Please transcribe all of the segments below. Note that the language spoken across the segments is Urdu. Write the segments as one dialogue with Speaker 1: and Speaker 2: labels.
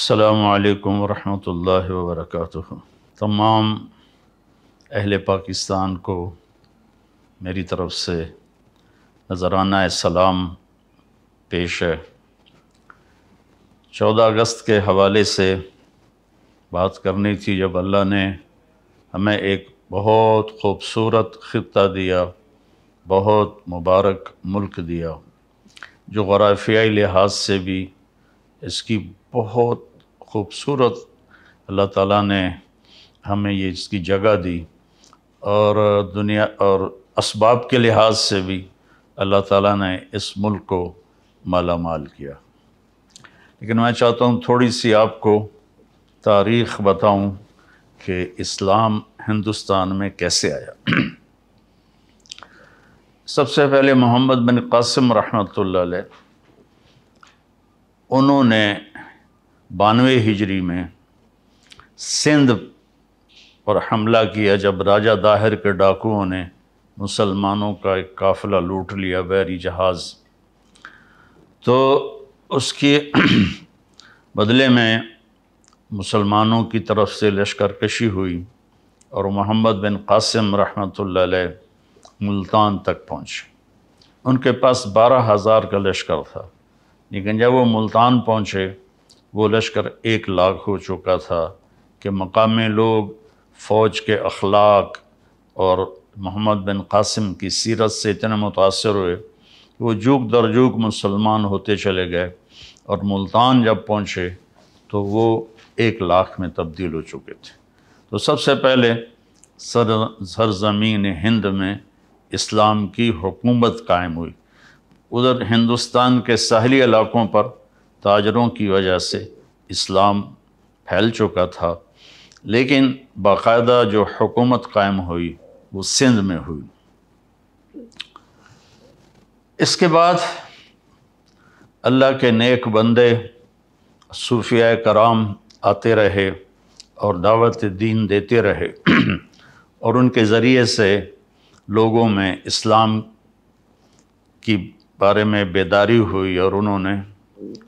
Speaker 1: السلام علیکم ورحمۃ اللہ وبرکاتہ۔ تمام اہل پاکستان کو میری طرف سے نذرانہ سلام پیش ہے۔ 14 اگست کے حوالے سے بات کرنی تھی، جب اللہ نے ہمیں ایک بہت خوبصورت خطہ دیا، بہت مبارک ملک دیا، جو جغرافیائی لحاظ سے بھی اس کی بہت خوبصورت اللہ تعالیٰ نے ہمیں اس کی جگہ دی، اور دنیا اور اسباب کے لحاظ سے بھی اللہ تعالیٰ نے اس ملک کو مالا مال کیا۔ لیکن میں چاہتا ہوں تھوڑی سی آپ کو تاریخ بتاؤں کہ اسلام ہندوستان میں کیسے آیا۔ سب سے پہلے محمد بن قاسم رحمۃ اللہ علیہ، انہوں نے 92 ہجری میں سندھ پر حملہ کیا، جب راجہ داہر کے ڈاکوؤں نے مسلمانوں کا ایک قافلہ لوٹ لیا، بحری جہاز۔ تو اس کے بدلے میں مسلمانوں کی طرف سے لشکر کشی ہوئی، اور محمد بن قاسم رحمۃ اللہ علیہ ملتان تک پہنچے۔ ان کے پاس 12,000 کا لشکر تھا، لیکن جب وہ ملتان پہنچے وہ لشکر 1 لاکھ ہو چکا تھا، کہ مقامی لوگ فوج کے اخلاق اور محمد بن قاسم کی سیرت سے اتنے متاثر ہوئے کہ وہ جوک در جوک مسلمان ہوتے چلے گئے، اور ملتان جب پہنچے تو وہ 1 لاکھ میں تبدیل ہو چکے تھے۔ تو سب سے پہلے سرزمین ہند میں اسلام کی حکومت قائم ہوئی۔ ادھر ہندوستان کے ساحلی علاقوں پر تاجروں کی وجہ سے اسلام پھیل چکا تھا، لیکن باقاعدہ جو حکومت قائم ہوئی وہ سندھ میں ہوئی۔ اس کے بعد اللہ کے نیک بندے صوفیاء کرام آتے رہے اور دعوت دین دیتے رہے، اور ان کے ذریعے سے لوگوں میں اسلام کی بارے میں بیداری ہوئی، اور انہوں نے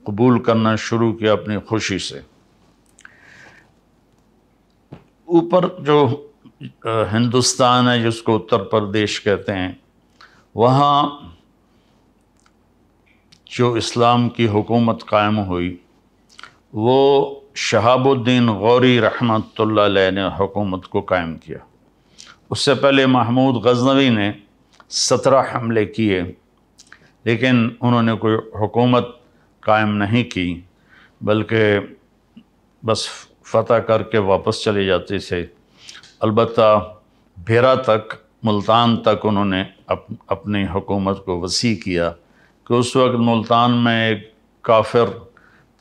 Speaker 1: قبول کرنا شروع کیا اپنی خوشی سے۔ اوپر جو ہندوستان ہے، جس کو اتر پردیش کہتے ہیں، وہاں جو اسلام کی حکومت قائم ہوئی وہ شہاب الدین غوری رحمۃ اللہ علیہ نے حکومت کو قائم کیا۔ اس سے پہلے محمود غزنوی نے 17 حملے کیے، لیکن انہوں نے کوئی حکومت قائم نہیں کی، بلکہ بس فتح کر کے واپس چلے جاتے تھے۔ البتہ بھیرا تک، ملتان تک انہوں نے اپنی حکومت کو وسیع کیا، کہ اس وقت ملتان میں ایک کافر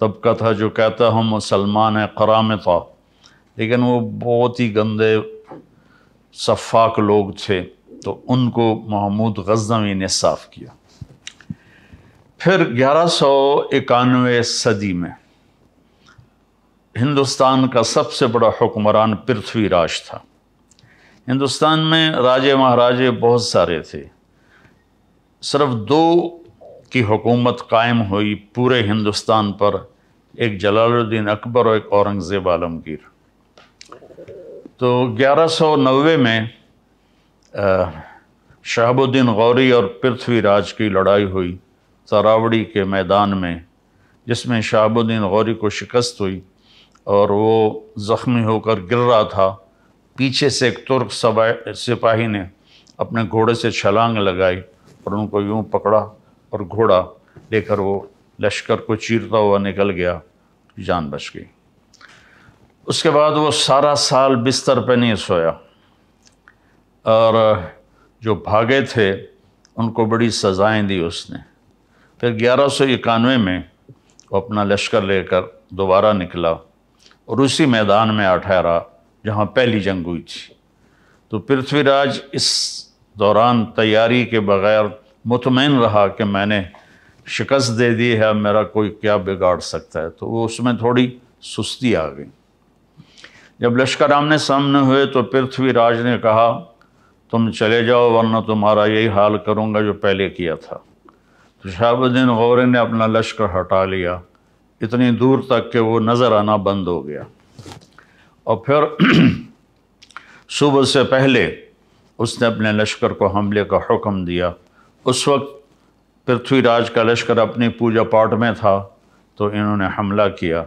Speaker 1: طبقہ تھا جو کہتا ہم مسلمان ہیں، قرامطہ، لیکن وہ بہت ہی گندے سفاک لوگ تھے، تو ان کو محمود غزنوی نے صاف کیا۔ پھر 1191 صدی میں ہندوستان کا سب سے بڑا حکمران پرتھوی راج تھا۔ ہندوستان میں راجے مہاراجے بہت سارے تھے، صرف 2 کی حکومت قائم ہوئی پورے ہندوستان پر، ایک جلال الدین اکبر اور ایک اورنگزیب عالمگیر۔ تو 1190 میں شہاب الدین غوری اور پرتھوی راج کی لڑائی ہوئی تراوڑی کے میدان میں، جس میں شہاب الدین غوری کو شکست ہوئی، اور وہ زخمی ہو کر گر رہا تھا۔ پیچھے سے ایک ترک سپاہی نے اپنے گھوڑے سے چھلانگ لگائی اور ان کو یوں پکڑا، اور گھوڑا لے کر وہ لشکر کو چیرتا ہوا نکل گیا، جان بچ گئی۔ اس کے بعد وہ سارا سال بستر پہ نہیں سویا، اور جو بھاگے تھے ان کو بڑی سزائیں دی اس نے۔ پھر 1191 میں وہ اپنا لشکر لے کر دوبارہ نکلا، اور اسی میدان میں آ ٹھہرا جہاں پہلی جنگ ہوئی تھی۔ تو پرتھوی راج اس دوران تیاری کے بغیر مطمئن رہا کہ میں نے شکست دے دی ہے، اب میرا کوئی کیا بگاڑ سکتا ہے، تو وہ اس میں تھوڑی سستی آ گئی۔ جب لشکر آمنے سامنے ہوئے تو پرتھوی راج نے کہا تم چلے جاؤ، ورنہ تمہارا یہی حال کروں گا جو پہلے کیا تھا۔ تو شہاب الدین غوری نے اپنا لشکر ہٹا لیا، اتنی دور تک کہ وہ نظر آنا بند ہو گیا۔ اور پھر صبح سے پہلے اس نے اپنے لشکر کو حملے کا حکم دیا۔ اس وقت پرتھوی راج کا لشکر اپنی پوجا پاٹ میں تھا، تو انہوں نے حملہ کیا،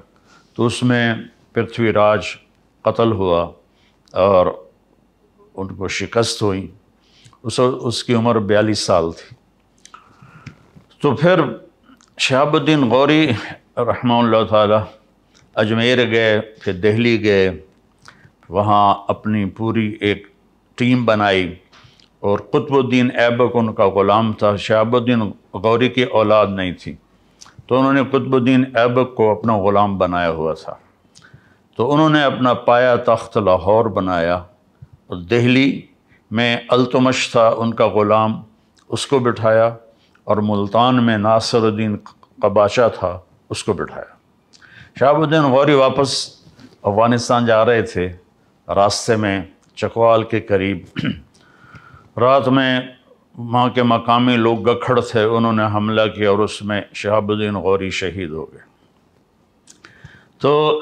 Speaker 1: تو اس میں پرتھوی راج قتل ہوا اور ان کو شکست ہوئی۔ اس کی عمر 42 سال تھی۔ تو پھر شہاب الدین غوری رحمہ اللہ تعالی اجمیر گئے، پھر دہلی گئے، وہاں اپنی پوری ایک ٹیم بنائی، اور قطب الدین ایبک ان کا غلام تھا۔ شہاب الدین غوری کی اولاد نہیں تھی، تو انہوں نے قطب الدین ایبک کو اپنا غلام بنایا ہوا تھا۔ تو انہوں نے اپنا پایا تخت لاہور بنایا، اور دہلی میں التمش تھا ان کا غلام، اس کو بٹھایا، اور ملتان میں ناصر الدین قباشہ تھا، اس کو بٹھایا۔ شہاب الدین غوری واپس افغانستان جا رہے تھے، راستے میں چکوال کے قریب رات میں وہاں کے مقامی لوگ گکھڑ تھے، انہوں نے حملہ کیا، اور اس میں شہاب الدین غوری شہید ہو گئے۔ تو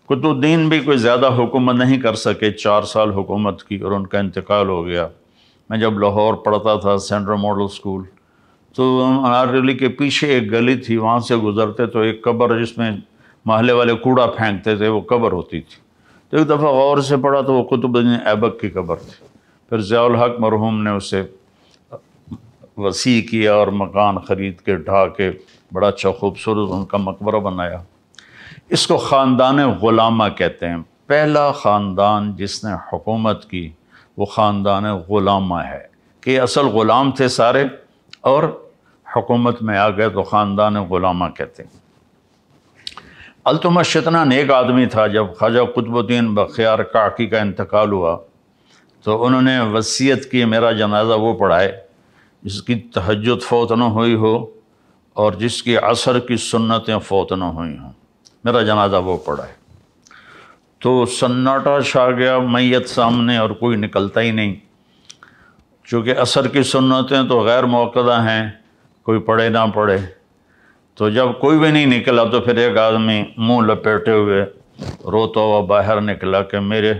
Speaker 1: قطب الدین بھی کوئی زیادہ حکومت نہیں کر سکے، 4 سال حکومت کی، اور ان کا انتقال ہو گیا۔ میں جب لاہور پڑھتا تھا سینٹرل ماڈل اسکول، تو انارگلی کے پیچھے ایک گلی تھی، وہاں سے گزرتے تو ایک قبر جس میں محلے والے کوڑا پھینکتے تھے، وہ قبر ہوتی تھی۔ تو ایک دفعہ غور سے پڑھا تو وہ قطب الدین ایبک کی قبر تھی۔ پھر ضیاء الحق مرحوم نے اسے وسیع کیا اور مکان خرید کے ڈھا کے بڑا اچھا خوبصورت ان کا مقبرہ بنایا۔ اس کو خاندان غلامہ کہتے ہیں۔ پہلا خاندان جس نے حکومت کی وہ خاندان غلامہ ہے، کہ اصل غلام تھے سارے اور حکومت میں آ گئے، تو خاندان غلامہ کہتے ہیں۔ التمش اتنا نیک آدمی تھا، جب خواجہ قطب الدین بختیار کاکی کا انتقال ہوا تو انہوں نے وصیت کی میرا جنازہ وہ پڑھائے جس کی تہجد فوت نہ ہوئی ہو اور جس کی عصر کی سنتیں فوت نہ ہوئی ہوں، میرا جنازہ وہ پڑھائے۔ تو سناٹا چھا گیا، میت سامنے اور کوئی نکلتا ہی نہیں، چونکہ عصر کی سنتیں تو غیر موقدہ ہیں، کوئی پڑھے نہ پڑھے۔ تو جب کوئی بھی نہیں نکلا تو پھر ایک آدمی منہ لپیٹے ہوئے روتا ہوا باہر نکلا کہ میرے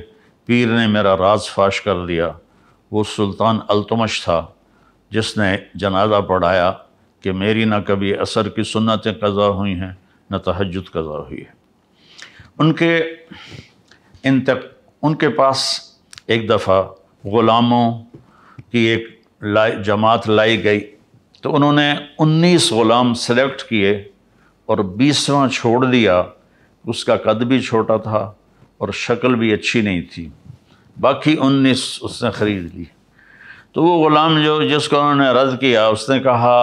Speaker 1: پیر نے میرا راز فاش کر دیا۔ وہ سلطان التمش تھا جس نے جنازہ پڑھایا کہ میری نہ کبھی عصر کی سنتیں قضا ہوئی ہیں نہ تہجد قضا ہوئی ہے۔ ان کے پاس ایک دفعہ غلاموں کی ایک جماعت لائی گئی، تو انہوں نے 19 غلام سلیکٹ کیے اور 20واں چھوڑ دیا۔ اس کا قد بھی چھوٹا تھا اور شکل بھی اچھی نہیں تھی، باقی 19 اس نے خرید لی۔ تو وہ غلام جس کو انہوں نے رد کیا، اس نے کہا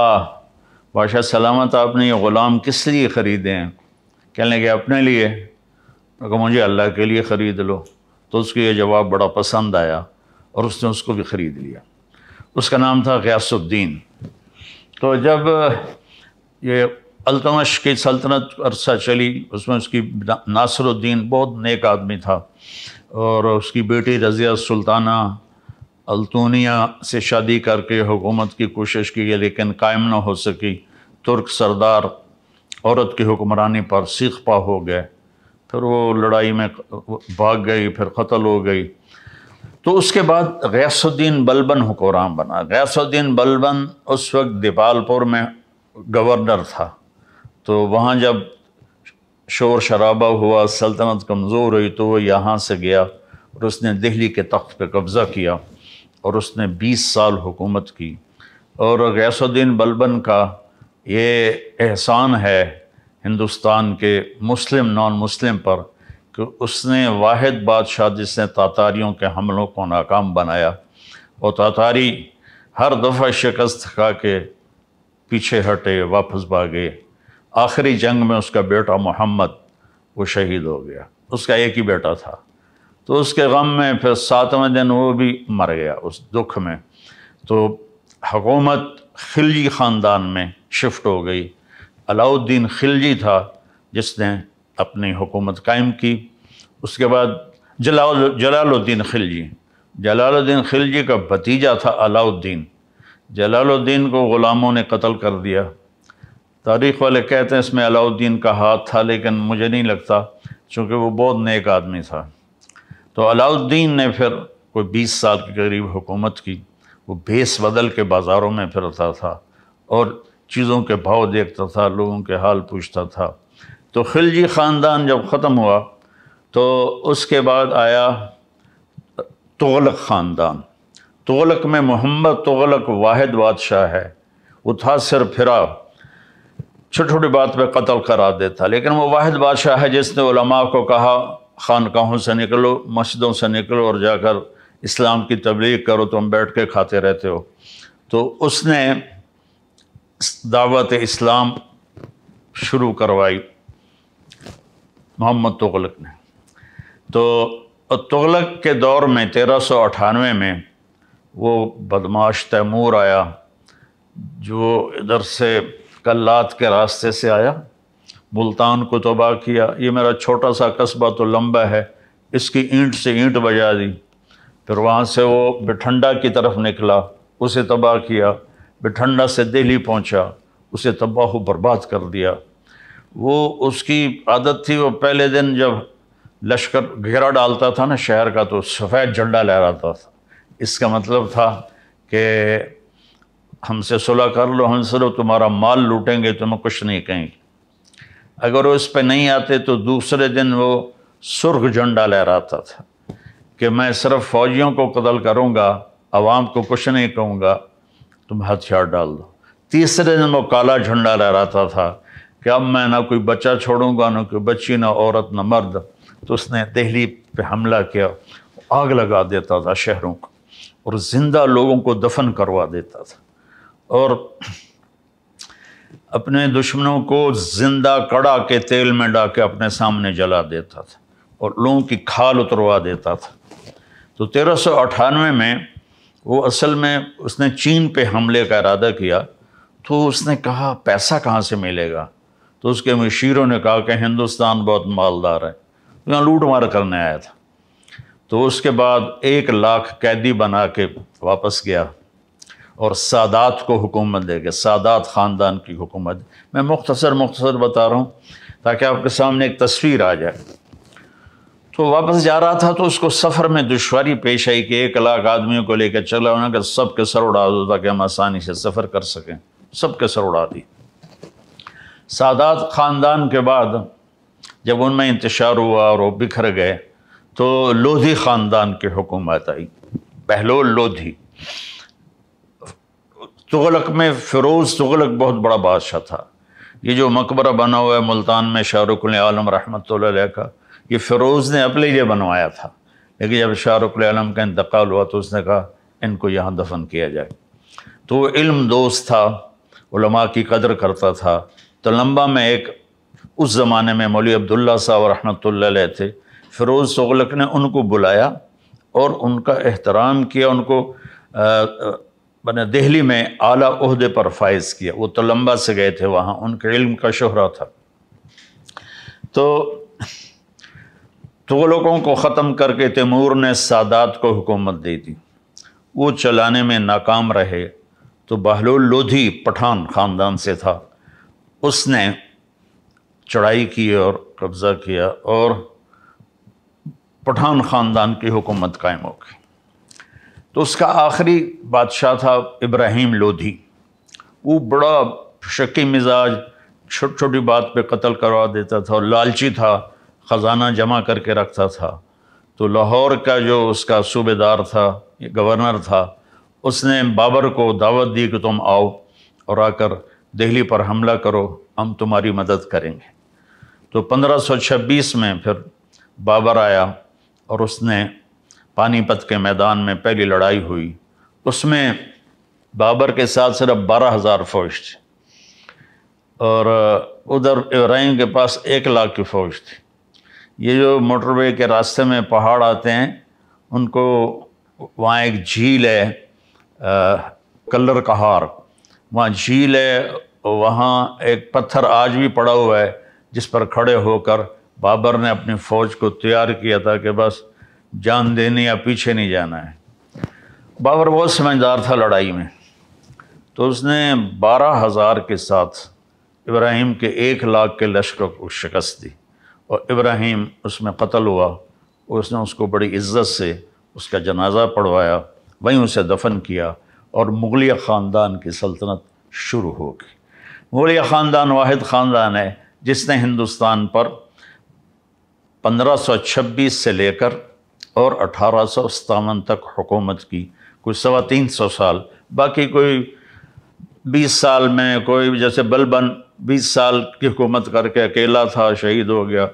Speaker 1: بادشاہ سلامت آپ نے یہ غلام کس لیے خریدے ہیں؟ کہنے لگے اپنے لیے۔ کہا مجھے اللہ کے لیے خرید لو۔ تو اس کو یہ جواب بڑا پسند آیا اور اس نے اس کو بھی خرید لیا۔ اس کا نام تھا غیاث الدین۔ تو جب یہ التمش کی سلطنت عرصہ چلی، اس میں اس کی ناصر الدین بہت نیک آدمی تھا، اور اس کی بیٹی رضیہ سلطانہ التونیہ سے شادی کر کے حکومت کی کوشش کی، لیکن قائم نہ ہو سکی۔ ترک سردار عورت کی حکمرانی پر سیخ پا ہو گئے، پھر وہ لڑائی میں بھاگ گئی، پھر قتل ہو گئی۔ تو اس کے بعد غیاث الدین بلبن حکمران بنا۔ غیاث الدین بلبن اس وقت دیپال پور میں گورنر تھا، تو وہاں جب شور شرابہ ہوا، سلطنت کمزور ہوئی، تو وہ یہاں سے گیا اور اس نے دہلی کے تخت پہ قبضہ کیا اور اس نے 20 سال حکومت کی۔ اور غیاث الدین بلبن کا یہ احسان ہے ہندوستان کے مسلم نان مسلم پر کہ اس نے واحد بادشاہ جس نے تاتاریوں کے حملوں کو ناکام بنایا، اور تاتاری ہر دفعہ شکست کھا کے پیچھے ہٹے، واپس بھاگے۔ آخری جنگ میں اس کا بیٹا محمد وہ شہید ہو گیا، اس کا ایک ہی بیٹا تھا۔ تو اس کے غم میں پھر 7ویں دن وہ بھی مر گیا اس دکھ میں۔ تو حکومت خلجی خاندان میں شفٹ ہو گئی۔ علاؤ الدین خلجی تھا جس نے اپنی حکومت قائم کی۔ اس کے بعد جلال الدین خلجی، جلال الدین خلجی کا بھتیجا تھا علاؤ الدین۔ جلال الدین کو غلاموں نے قتل کر دیا، تاریخ والے کہتے ہیں اس میں علاؤالدین کا ہاتھ تھا، لیکن مجھے نہیں لگتا، چونکہ وہ بہت نیک آدمی تھا۔ تو علاؤالدین نے پھر کوئی 20 سال کے قریب حکومت کی۔ وہ بھیس بدل کے بازاروں میں پھرتا تھا اور چیزوں کے بھاؤ دیکھتا تھا، لوگوں کے حال پوچھتا تھا۔ تو خلجی خاندان جب ختم ہوا تو اس کے بعد آیا تغلق خاندان۔ تغلق میں محمد تغلق واحد بادشاہ ہے۔ وہ تھا صرف پھرا، چھوٹی چھوٹی بات پہ قتل کرا دیتا، لیکن وہ واحد بادشاہ ہے جس نے علماء کو کہا خانقاہوں سے نکلو، مسجدوں سے نکلو اور جا کر اسلام کی تبلیغ کرو، تم بیٹھ کے کھاتے رہتے ہو۔ تو اس نے دعوت اسلام شروع کروائی محمد تغلق نے۔ تو تغلق کے دور میں 1398 میں وہ بدماش تیمور آیا، جو ادھر سے کلات کے راستے سے آیا، ملتان کو تباہ کیا۔ یہ میرا چھوٹا سا قصبہ تو لمبا ہے، اس کی اینٹ سے اینٹ بجا دی۔ پھر وہاں سے وہ بٹھنڈا کی طرف نکلا، اسے تباہ کیا۔ بٹھنڈا سے دہلی پہنچا، اسے تباہ و برباد کر دیا۔ وہ اس کی عادت تھی، وہ پہلے دن جب لشکر گھیرا ڈالتا تھا نا شہر کا، تو سفید جھنڈا لہراتا تھا۔ اس کا مطلب تھا کہ ہم سے صلح کر لو، ہم سے تمہارا مال لوٹیں گے، تمہیں کچھ نہیں کہیں گے۔ اگر وہ اس پہ نہیں آتے تو دوسرے دن وہ سرخ جھنڈا لہراتا تھا کہ میں صرف فوجیوں کو قتل کروں گا، عوام کو کچھ نہیں کہوں گا، تم ہتھیار ڈال دو۔ تیسرے دن وہ کالا جھنڈا لہراتا تھا کہ اب میں نہ کوئی بچہ چھوڑوں گا، نہ کوئی بچی، نہ عورت، نہ مرد۔ تو اس نے دہلی پہ حملہ کیا، آگ لگا دیتا تھا شہروں کو، اور زندہ لوگوں کو دفن کروا دیتا تھا، اور اپنے دشمنوں کو زندہ کڑا کے تیل میں ڈال کے اپنے سامنے جلا دیتا تھا، اور لوگوں کی کھال اتروا دیتا تھا۔ تو 1398 میں وہ اصل میں اس نے چین پہ حملے کا ارادہ کیا۔ تو اس نے کہا پیسہ کہاں سے ملے گا؟ تو اس کے مشیروں نے کہا کہ ہندوستان بہت مالدار ہے، یہاں لوٹ مار کرنے آیا تھا۔ تو اس کے بعد 1 لاکھ قیدی بنا کے واپس گیا اور سادات کو حکومت دے گیا، سادات خاندان کی حکومت۔ میں مختصر بتا رہا ہوں تاکہ آپ کے سامنے ایک تصویر آ جائے۔ تو واپس جا رہا تھا تو اس کو سفر میں دشواری پیش آئی کہ 1 لاکھ آدمیوں کو لے کے چلا ہونا کہ سب کے سر اڑا دو تاکہ ہم آسانی سے سفر کر سکیں۔ سب کے سر اڑا دی۔ سادات خاندان کے بعد جب ان میں انتشار ہوا اور وہ بکھر گئے تو لودھی خاندان کی حکومت آئی، بہلول لودھی۔ تغلق میں فیروز تغلق بہت بڑا بادشاہ تھا۔ یہ جو مقبرہ بنا ہوا ہے ملتان میں شاہ رخ العالم رحمۃ اللہ علیہ کا، یہ فیروز نے اپنے لیے بنوایا تھا، لیکن جب شاہ رخ العالم کا انتقال ہوا تو اس نے کہا ان کو یہاں دفن کیا جائے۔ تو وہ علم دوست تھا، علماء کی قدر کرتا تھا۔ تو لمبا میں ایک اس زمانے میں مولوی عبداللہ صاحب رحمۃ اللہ علیہ تھے، فیروز تغلق نے ان کو بلایا اور ان کا احترام کیا، ان کو دہلی میں اعلیٰ عہدے پر فائز کیا۔ وہ تلمبا سے گئے تھے، وہاں ان کے علم کا شہرہ تھا۔ تو تغلقوں کو ختم کر کے تیمور نے سادات کو حکومت دے دی، وہ چلانے میں ناکام رہے۔ تو بہلول لودھی پٹھان خاندان سے تھا، اس نے چڑھائی کی اور قبضہ کیا اور پٹھان خاندان کی حکومت قائم ہو گئی۔ تو اس کا آخری بادشاہ تھا ابراہیم لودھی۔ وہ بڑا شکی مزاج، چھوٹی چھوٹی بات پہ قتل کروا دیتا تھا اور لالچی تھا، خزانہ جمع کر کے رکھتا تھا۔ تو لاہور کا جو اس کا صوبے دار تھا، گورنر تھا، اس نے بابر کو دعوت دی کہ تم آؤ اور آ کر دہلی پر حملہ کرو، ہم تمہاری مدد کریں گے۔ تو 1526 میں پھر بابر آیا اور اس نے پانی پت کے میدان میں پہلی لڑائی ہوئی۔ اس میں بابر کے ساتھ صرف 12,000 فوج تھی اور ادھر ابراہیم کے پاس 1 لاکھ کی فوج تھی۔ یہ جو موٹر وے کے راستے میں پہاڑ آتے ہیں، ان کو وہاں ایک جھیل ہے کلر کہار، وہاں جھیل ہے، وہاں ایک پتھر آج بھی پڑا ہوا ہے جس پر کھڑے ہو کر بابر نے اپنی فوج کو تیار کیا تھا کہ بس جان دینی یا پیچھے نہیں جانا ہے۔ بابر بہت سمجھدار تھا لڑائی میں، تو اس نے 12,000 کے ساتھ ابراہیم کے 1,00,000 کے لشکر کو شکست دی، اور ابراہیم اس میں قتل ہوا، اس نے اس کو بڑی عزت سے اس کا جنازہ پڑھوایا، وہیں اسے دفن کیا، اور مغلیہ خاندان کی سلطنت شروع ہو گئی۔ مغلیہ خاندان واحد خاندان ہے جس نے ہندوستان پر 1526 سے لے کر اور 1857 تک حکومت کی، کوئی 325 سال۔ باقی کوئی 20 سال میں، کوئی جیسے بلبن 20 سال کی حکومت کر کے اکیلا تھا، شہید ہو گیا،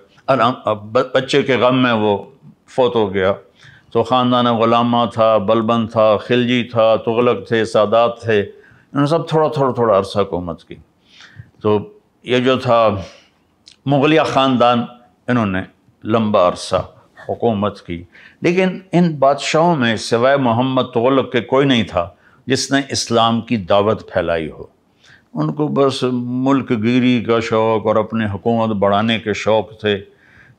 Speaker 1: بچے کے غم میں وہ فوت ہو گیا۔ تو خاندان غلامہ تھا، بلبن تھا، خلجی تھا، تغلق تھے، سادات تھے، انہوں نے سب تھوڑا عرصہ حکومت کی۔ تو یہ جو تھا مغلیہ خاندان، انہوں نے لمبا عرصہ حکومت کی، لیکن ان بادشاہوں میں سوائے محمد تغلق کے کوئی نہیں تھا جس نے اسلام کی دعوت پھیلائی ہو۔ ان کو بس ملک گیری کا شوق اور اپنی حکومت بڑھانے کے شوق تھے،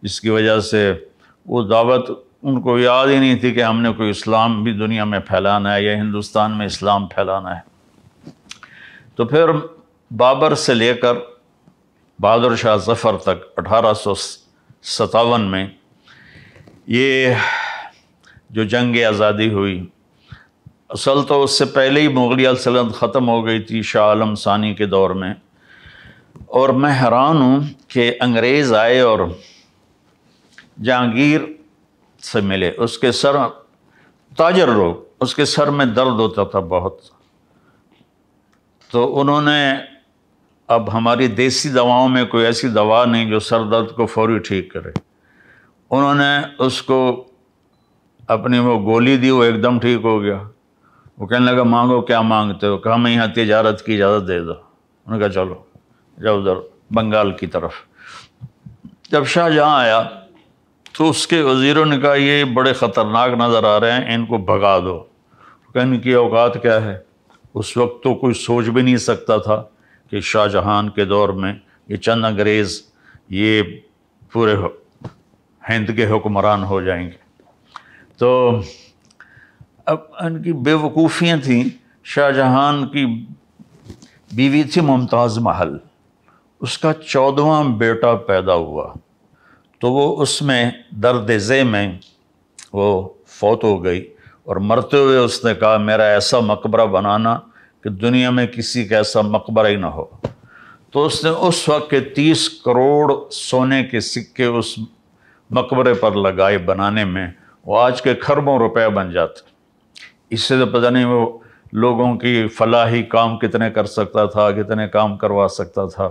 Speaker 1: جس کی وجہ سے وہ دعوت ان کو یاد ہی نہیں تھی کہ ہم نے کوئی اسلام بھی دنیا میں پھیلانا ہے یا ہندوستان میں اسلام پھیلانا ہے۔ تو پھر بابر سے لے کر بہادر شاہ ظفر تک 1857 میں یہ جو جنگ آزادی ہوئی، اصل تو اس سے پہلے ہی مغلیہ سلطنت ختم ہو گئی تھی شاہ عالم ثانی کے دور میں، اور میں حیران ہوں کہ انگریز آئے اور جہانگیر سے ملے، اس کے سر تاجر لوگ، اس کے سر میں درد ہوتا تھا بہت، تو انہوں نے، اب ہماری دیسی دواؤں میں کوئی ایسی دوا نہیں جو سر درد کو فوری ٹھیک کرے، انہوں نے اس کو اپنی وہ گولی دی، وہ ایک دم ٹھیک ہو گیا۔ وہ کہنے لگا مانگو کیا مانگتے ہو؟ کہا ہمیں یہاں تجارت کی اجازت دے دو۔ انہوں نے کہا چلو جاؤ ادھر بنگال کی طرف۔ جب شاہ جہاں آیا تو اس کے وزیروں نے کہا یہ بڑے خطرناک نظر آ رہے ہیں، ان کو بھگا دو۔ کہ ان کی اوقات کیا ہے؟ اس وقت تو کوئی سوچ بھی نہیں سکتا تھا کہ شاہ جہان کے دور میں یہ چند انگریز یہ پورے ہند کے حکمران ہو جائیں گے۔ تو اب ان کی بے وقوفیاں تھیں۔ شاہ جہان کی بیوی تھی ممتاز محل، اس کا 14واں بیٹا پیدا ہوا، تو وہ اس میں درد ذہ میں وہ فوت ہو گئی، اور مرتے ہوئے اس نے کہا میرا ایسا مقبرہ بنانا کہ دنیا میں کسی کا ایسا مقبرہ ہی نہ ہو۔ تو اس نے اس وقت کے 30 کروڑ سونے کے سکے اس مقبرے پر لگائے بنانے میں، وہ آج کے کھربوں روپے بن جاتے۔ اس سے تو پتہ نہیں وہ لوگوں کی فلاحی کام کتنے کر سکتا تھا، کتنے کام کروا سکتا تھا۔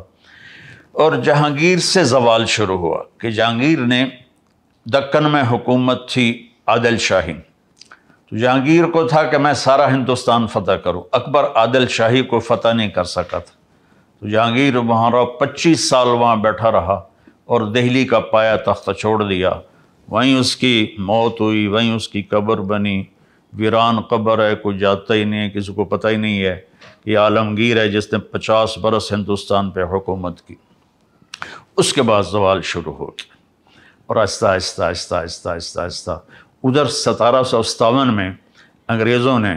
Speaker 1: اور جہانگیر سے زوال شروع ہوا کہ جہانگیر نے، دکن میں حکومت تھی عادل شاہی، تو جہانگیر کو تھا کہ میں سارا ہندوستان فتح کروں، اکبر عادل شاہی کو فتح نہیں کر سکا تھا۔ تو جہانگیر وہاں 25 سال وہاں بیٹھا رہا اور دہلی کا پایا تخت چھوڑ دیا، وہیں اس کی موت ہوئی، وہیں اس کی قبر بنی، ویران قبر ہے، کوئی جاتا ہی نہیں ہے، کسی کو پتہ ہی نہیں ہے کہ عالمگیر ہے جس نے 50 برس ہندوستان پہ حکومت کی۔ اس کے بعد زوال شروع ہو گیا، اور آہستہ آہستہ آہستہ آہستہ آہستہ آہستہ ادھر 1757 میں انگریزوں نے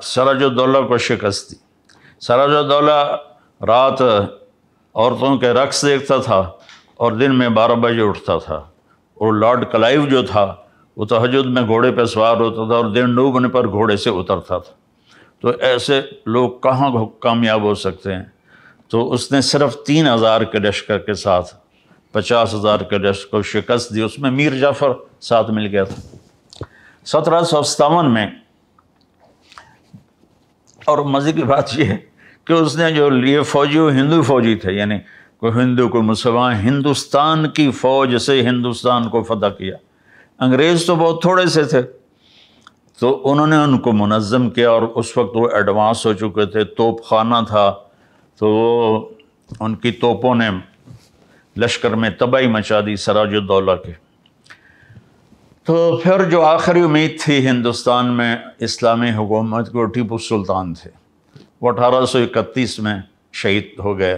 Speaker 1: سراج الدولہ کو شکست دی۔ سراج الدولہ رات عورتوں کے رقص دیکھتا تھا اور دن میں 12 بجے اٹھتا تھا، اور لارڈ کلائیو جو تھا وہ تہجد میں گھوڑے پہ سوار ہوتا تھا اور دن ڈوبنے پر گھوڑے سے اترتا تھا۔ تو ایسے لوگ کہاں کامیاب ہو سکتے ہیں؟ تو اس نے صرف 3000 کے لشکر کے ساتھ 50,000 کے لشکر کو شکست دی، اس میں میر جعفر ساتھ مل گیا تھا۔ 1757 میں، اور مزے کی بات یہ ہے کہ اس نے جو لیے فوجی وہ ہندو فوجی تھے، یعنی کوئی ہندو کوئی مسلمان، ہندوستان کی فوج سے ہندوستان کو فتح کیا۔ انگریز تو بہت تھوڑے سے تھے، تو انہوں نے ان کو منظم کیا، اور اس وقت وہ ایڈوانس ہو چکے تھے، توپ خانہ تھا، تو وہ ان کی توپوں نے لشکر میں تباہی مچا دی سراج الدولہ کے۔ تو پھر جو آخری امید تھی ہندوستان میں اسلامی حکومت کو، ٹیپو سلطان تھے، وہ 1831 میں شہید ہو گئے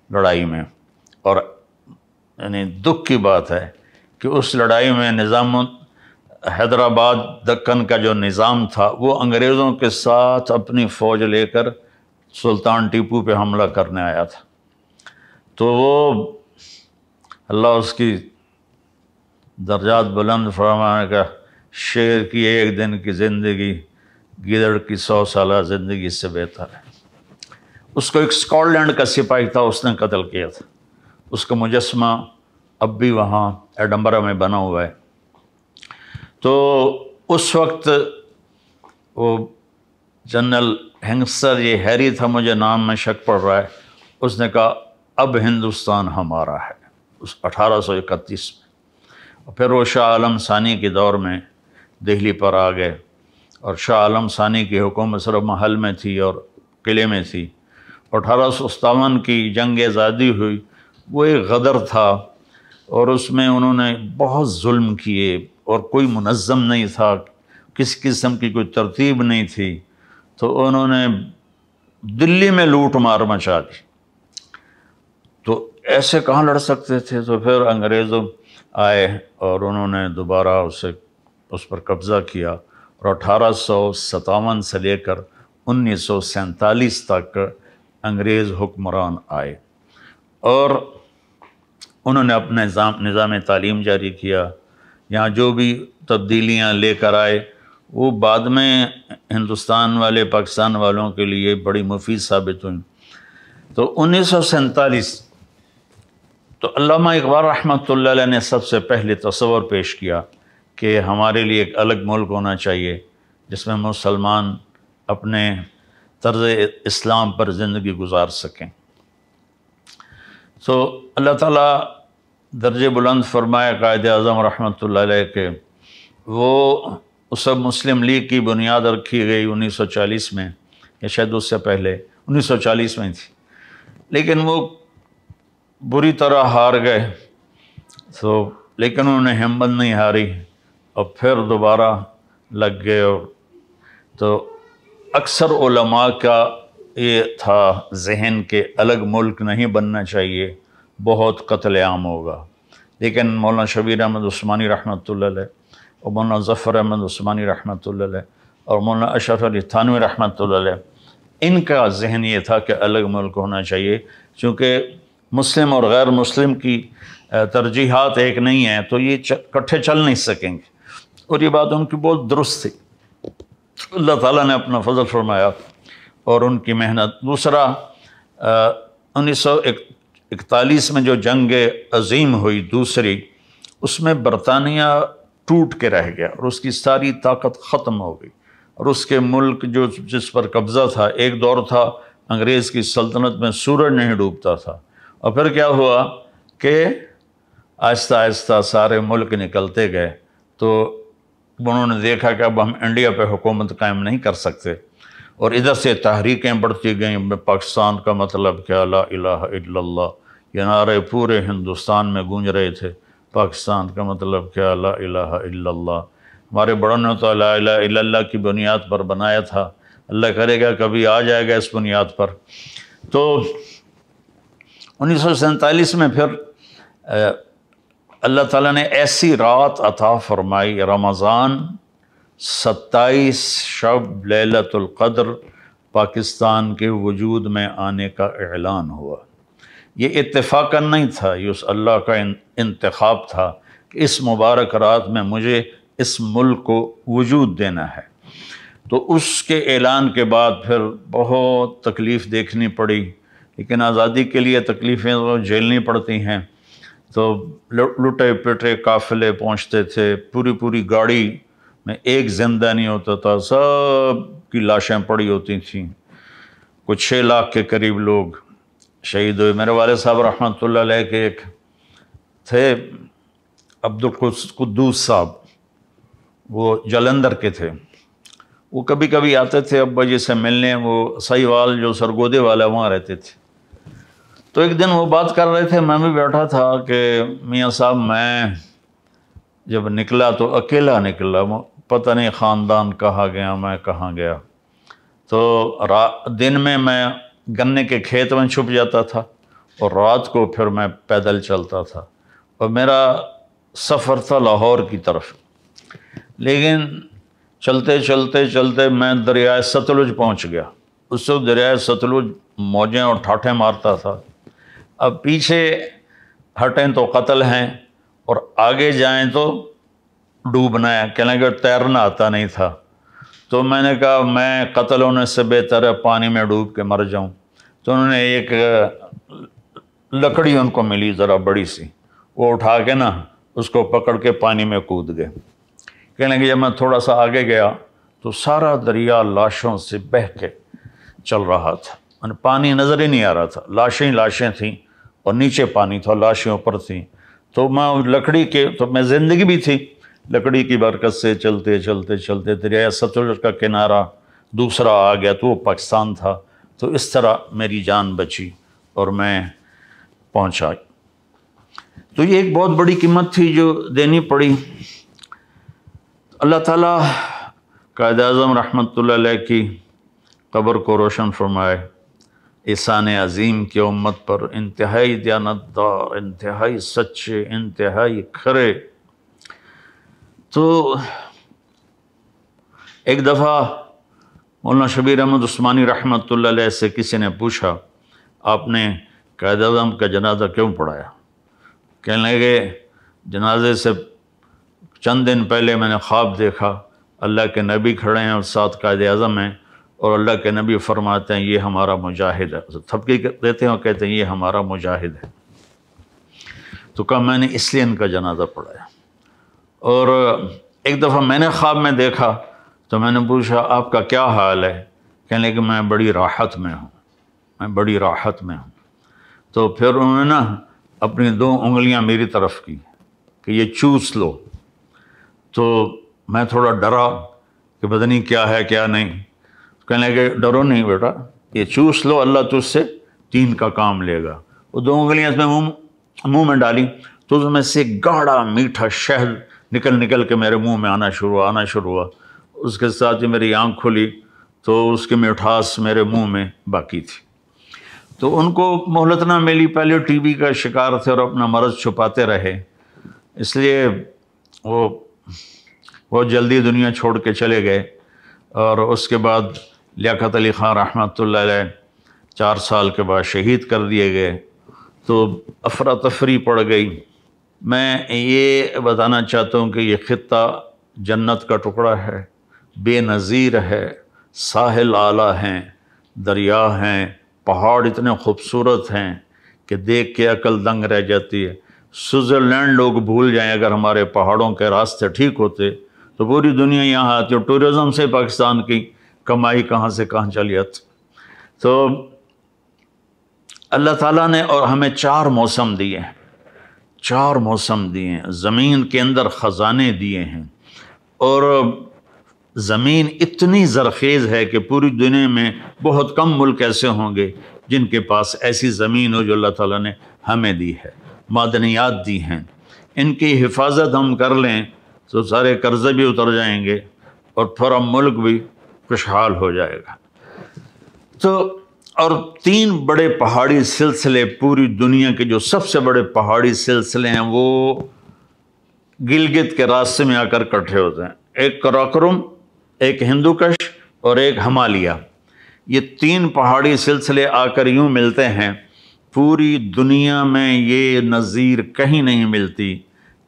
Speaker 1: لڑائی میں۔ اور یعنی دکھ کی بات ہے کہ اس لڑائی میں نظام حیدرآباد دکن کا جو نظام تھا وہ انگریزوں کے ساتھ اپنی فوج لے کر سلطان ٹیپو پہ حملہ کرنے آیا تھا، تو وہ اللہ اس کی درجات بلند فرمانے کا، شیر کی ایک دن کی زندگی گیدڑ کی 100 سالہ زندگی سے بہتر ہے۔ اس کو ایک اسکاٹ لینڈ کا سپاہی تھا، اس نے قتل کیا تھا، اس کا مجسمہ اب بھی وہاں ایڈنبرا میں بنا ہوا ہے۔ تو اس وقت وہ جنرل ہنگسر، یہ ہیری تھا، مجھے نام میں شک پڑ رہا ہے، اس نے کہا اب ہندوستان ہمارا ہے، اس 1831 میں۔ اور پھر وہ شاہ عالم ثانی کے دور میں دہلی پر آ گئے، اور شاہ عالم ثانی کی حکومت صرف محل میں تھی اور قلعے میں تھی۔ 1857 کی جنگ آزادی ہوئی، وہ ایک غدر تھا، اور اس میں انہوں نے بہت ظلم کیے، اور کوئی منظم نہیں تھا، کسی قسم کی کوئی ترتیب نہیں تھی، تو انہوں نے دلی میں لوٹ مار مچا دی۔ تو ایسے کہاں لڑ سکتے تھے؟ تو پھر انگریز آئے اور انہوں نے دوبارہ اس پر قبضہ کیا، اور 1857 سے لے کر 1947 تک انگریز حکمران آئے، اور انہوں نے اپنے نظام تعلیم جاری کیا۔ یہاں جو بھی تبدیلیاں لے کر آئے وہ بعد میں ہندوستان والے، پاکستان والوں کے لیے بڑی مفید ثابت ہوئیں۔ تو 1947 تو علامہ اقبال رحمۃ اللہ علیہ نے سب سے پہلے تصور پیش کیا کہ ہمارے لیے ایک الگ ملک ہونا چاہیے جس میں مسلمان اپنے طرز اسلام پر زندگی گزار سکیں۔ تو اللہ تعالیٰ درجہ بلند فرمائے قائد اعظم رحمۃ اللہ علیہ کے، وہ اس وقت مسلم لیگ کی بنیاد رکھی گئی 1940 میں، یا شاید اس سے پہلے 1940 میں تھی، لیکن وہ بری طرح ہار گئے۔ لیکن انہوں نے ہمت نہیں ہاری، اور پھر دوبارہ لگ گئے۔ اور تو اکثر علماء کا یہ تھا ذہن کہ الگ ملک نہیں بننا چاہیے، بہت قتل عام ہوگا۔ لیکن مولانا شبیر احمد عثمانی رحمۃ اللہ علیہ، اور مولانا ظفر احمد عثمانی رحمۃ اللہ علیہ، اور مولانا اشرف علی تھانوی رحمۃ اللہ علیہ، ان کا ذہن یہ تھا کہ الگ ملک ہونا چاہیے، چونکہ مسلم اور غیر مسلم کی ترجیحات ایک نہیں ہیں، تو یہ کٹھے چل نہیں سکیں گے، اور یہ بات ان کی بہت درست تھی۔ اللہ تعالیٰ نے اپنا فضل فرمایا اور ان کی محنت۔ دوسرا 1941 میں جو جنگ عظیم ہوئی دوسری، اس میں برطانیہ ٹوٹ کے رہ گیا اور اس کی ساری طاقت ختم ہو گئی، اور اس کے ملک جس پر قبضہ تھا، ایک دور تھا انگریز کی سلطنت میں سورج نہیں ڈوبتا تھا، اور پھر کیا ہوا کہ آہستہ آہستہ سارے ملک نکلتے گئے۔ تو انہوں نے دیکھا کہ اب ہم انڈیا پہ حکومت قائم نہیں کر سکتے، اور ادھر سے تحریکیں بڑھتی گئیں۔ پاکستان کا مطلب کیا، لا الہ الا اللہ، یہ نعرے پورے ہندوستان میں گونج رہے تھے۔ پاکستان کا مطلب کیا، لا الہ الا اللہ۔ ہمارے بڑوں نے تو لا الہ الا اللہ کی بنیاد پر بنایا تھا، اللہ کرے گا کبھی آ جائے گا اس بنیاد پر۔ تو 1947 میں پھر اللہ تعالیٰ نے ایسی رات عطا فرمائی، رمضان 27 شب لیلۃ القدر پاکستان کے وجود میں آنے کا اعلان ہوا۔ یہ اتفاقاً نہیں تھا، یہ اس اللہ کا انتخاب تھا کہ اس مبارک رات میں مجھے اس ملک کو وجود دینا ہے۔ تو اس کے اعلان کے بعد پھر بہت تکلیف دیکھنی پڑی، لیکن آزادی کے لیے تکلیفیں تو جھیلنی پڑتی ہیں۔ تو لٹے پٹے قافلے پہنچتے تھے، پوری گاڑی میں ایک زندہ نہیں ہوتا تھا، سب کی لاشیں پڑی ہوتی تھیں۔ کچھ 6 لاکھ کے قریب لوگ شہید ہوئے۔ میرے والد صاحب رحمۃ اللہ علیہ کے ایک تھے عبدالقدوس صاحب، وہ جلندھر کے تھے، وہ کبھی کبھی آتے تھے ابا جی سے ملنے، وہ سہیوال جو سرگودے والا وہاں رہتے تھے۔ تو ایک دن وہ بات کر رہے تھے، میں بھی بیٹھا تھا کہ میاں صاحب میں جب نکلا تو اکیلا نکلا، پتہ نہیں خاندان کہاں گیا، میں کہاں گیا۔ تو دن میں گنے کے کھیت میں چھپ جاتا تھا، اور رات کو پھر میں پیدل چلتا تھا، اور میرا سفر تھا لاہور کی طرف۔ لیکن چلتے میں دریائے ستلج پہنچ گیا۔ اس وقت دریائے ستلج موجیں اور ٹھاٹھیں مارتا تھا، اب پیچھے ہٹیں تو قتل ہیں اور آگے جائیں تو ڈوبنا ہے، کہنے لگے تیرنا آتا نہیں تھا، تو میں نے کہا میں قتل ہونے سے بہتر ہے پانی میں ڈوب کے مر جاؤں۔ تو انہوں نے ایک لکڑی ان کو ملی ذرا بڑی سی، وہ اٹھا کے نا اس کو پکڑ کے پانی میں کود گئے۔ کہنے لگے جب میں تھوڑا سا آگے گیا تو سارا دریا لاشوں سے بہہ کے چل رہا تھا، پانی نظر ہی نہیں آ رہا تھا، لاشیں ہی لاشیں تھیں اور نیچے پانی تھا، لاشیں اوپر تھیں۔ تو میں لکڑی کے تو میں زندگی بھی تھی، لکڑی کی برکت سے چلتے چلتے چلتے دریا ستلج کا کنارہ دوسرا آ گیا تو وہ پاکستان تھا، تو اس طرح میری جان بچی اور میں پہنچا۔ تو یہ ایک بہت بڑی قیمت تھی جو دینی پڑی۔ اللہ تعالیٰ قائد اعظم رحمۃ اللہ علیہ کی قبر کو روشن فرمائے، احسان عظیم کی امت پر، انتہائی دیانتدار، انتہائی سچے، انتہائی کھرے۔ تو ایک دفعہ مولانا شبیر احمد عثمانی رحمۃ اللہ علیہ سے کسی نے پوچھا آپ نے قائد اعظم کا جنازہ کیوں پڑھایا؟ کہنے لگے جنازے سے چند دن پہلے میں نے خواب دیکھا اللہ کے نبی کھڑے ہیں اور ساتھ قائد اعظم ہیں، اور اللہ کے نبی فرماتے ہیں یہ ہمارا مجاہد ہے، تھپکی دیتے ہیں اور کہتے ہیں یہ ہمارا مجاہد ہے۔ تو کہا میں نے اس لیے ان کا جنازہ پڑھایا۔ اور ایک دفعہ میں نے خواب میں دیکھا تو میں نے پوچھا آپ کا کیا حال ہے؟ کہنے لگے میں بڑی راحت میں ہوں، میں بڑی راحت میں ہوں۔ تو پھر انہوں نے نا اپنی 2 انگلیاں میری طرف کی کہ یہ چوس لو۔ تو میں تھوڑا ڈرا کہ پتہ نہیں کیا ہے کیا نہیں۔ کہنے لگے ڈرو نہیں بیٹا، یہ چوس لو، اللہ تجھ سے 3 کا کام لے گا۔ وہ 2 انگلیاں اس میں منہ میں ڈالی تو اس میں سے گاڑھا میٹھا شہد نکل کے میرے منہ میں آنا شروع ہوا۔ اس کے ساتھ ہی میری آنکھ کھلی تو اس کی مٹھاس میرے منہ میں باقی تھی۔ تو ان کو مہلت نہ ملی، پہلے ٹی بی کا شکار تھے اور اپنا مرض چھپاتے رہے، اس لیے وہ بہت جلدی دنیا چھوڑ کے چلے گئے۔ اور اس کے بعد لیاقت علی خان رحمۃ اللہ علیہ 4 سال کے بعد شہید کر دیے گئے، تو افراتفری پڑ گئی۔ میں یہ بتانا چاہتا ہوں کہ یہ خطہ جنت کا ٹکڑا ہے، بے نظیر ہے، ساحل اعلیٰ ہیں، دریا ہیں، پہاڑ اتنے خوبصورت ہیں کہ دیکھ کے عقل دنگ رہ جاتی ہے۔ سوئٹزرلینڈ لوگ بھول جائیں اگر ہمارے پہاڑوں کے راستے ٹھیک ہوتے تو پوری دنیا یہاں آتی، اور ٹورزم سے پاکستان کی کمائی کہاں سے کہاں چلی جاتی۔ تو اللہ تعالیٰ نے اور ہمیں 4 موسم دیے ہیں، 4 موسم دیے ہیں، زمین کے اندر خزانے دیے ہیں، اور زمین اتنی زرخیز ہے کہ پوری دنیا میں بہت کم ملک ایسے ہوں گے جن کے پاس ایسی زمین ہو جو اللہ تعالیٰ نے ہمیں دی ہے، معدنیات دی ہیں۔ ان کی حفاظت ہم کر لیں تو سارے قرضے بھی اتر جائیں گے اور پورا ملک بھی خوشحال ہو جائے گا۔ تو اور 3 بڑے پہاڑی سلسلے پوری دنیا کے جو سب سے بڑے پہاڑی سلسلے ہیں وہ گلگت کے راستے میں آ کر اکٹھے ہوتے ہیں، ایک قراقرم، ایک ہندوکش اور ایک ہمالیہ۔ یہ 3 پہاڑی سلسلے آ کر یوں ملتے ہیں، پوری دنیا میں یہ نظیر کہیں نہیں ملتی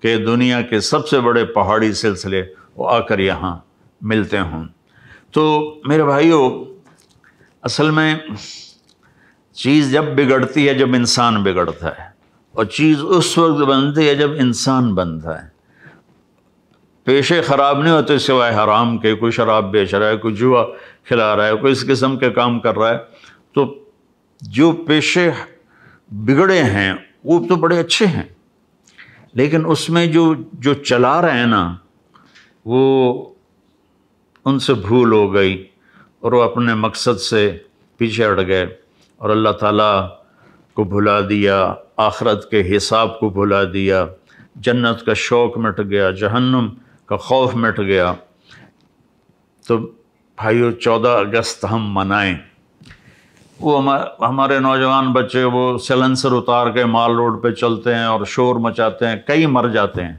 Speaker 1: کہ دنیا کے سب سے بڑے پہاڑی سلسلے وہ آ کر یہاں ملتے ہوں۔ تو میرے بھائیو، اصل میں چیز جب بگڑتی ہے جب انسان بگڑتا ہے، اور چیز اس وقت بنتی ہے جب انسان بنتا ہے۔ پیشے خراب نہیں ہوتے سوائے حرام کے، کوئی شراب بیچ رہا ہے، کوئی جوا کھلا رہا ہے، کوئی اس قسم کے کام کر رہا ہے، تو جو پیشے بگڑے ہیں وہ تو بڑے اچھے ہیں، لیکن اس میں جو چلا رہے ہیں نا وہ ان سے بھول ہو گئی اور وہ اپنے مقصد سے پیچھے ہٹ گئے اور اللہ تعالیٰ کو بھلا دیا، آخرت کے حساب کو بھلا دیا، جنت کا شوق مٹ گیا، جہنم کا خوف مٹ گیا۔ تو بھائیو 14 اگست ہم منائیں۔ وہ ہمارے نوجوان بچے وہ سیلنسر اتار کے مال روڈ پہ چلتے ہیں اور شور مچاتے ہیں، کئی مر جاتے ہیں،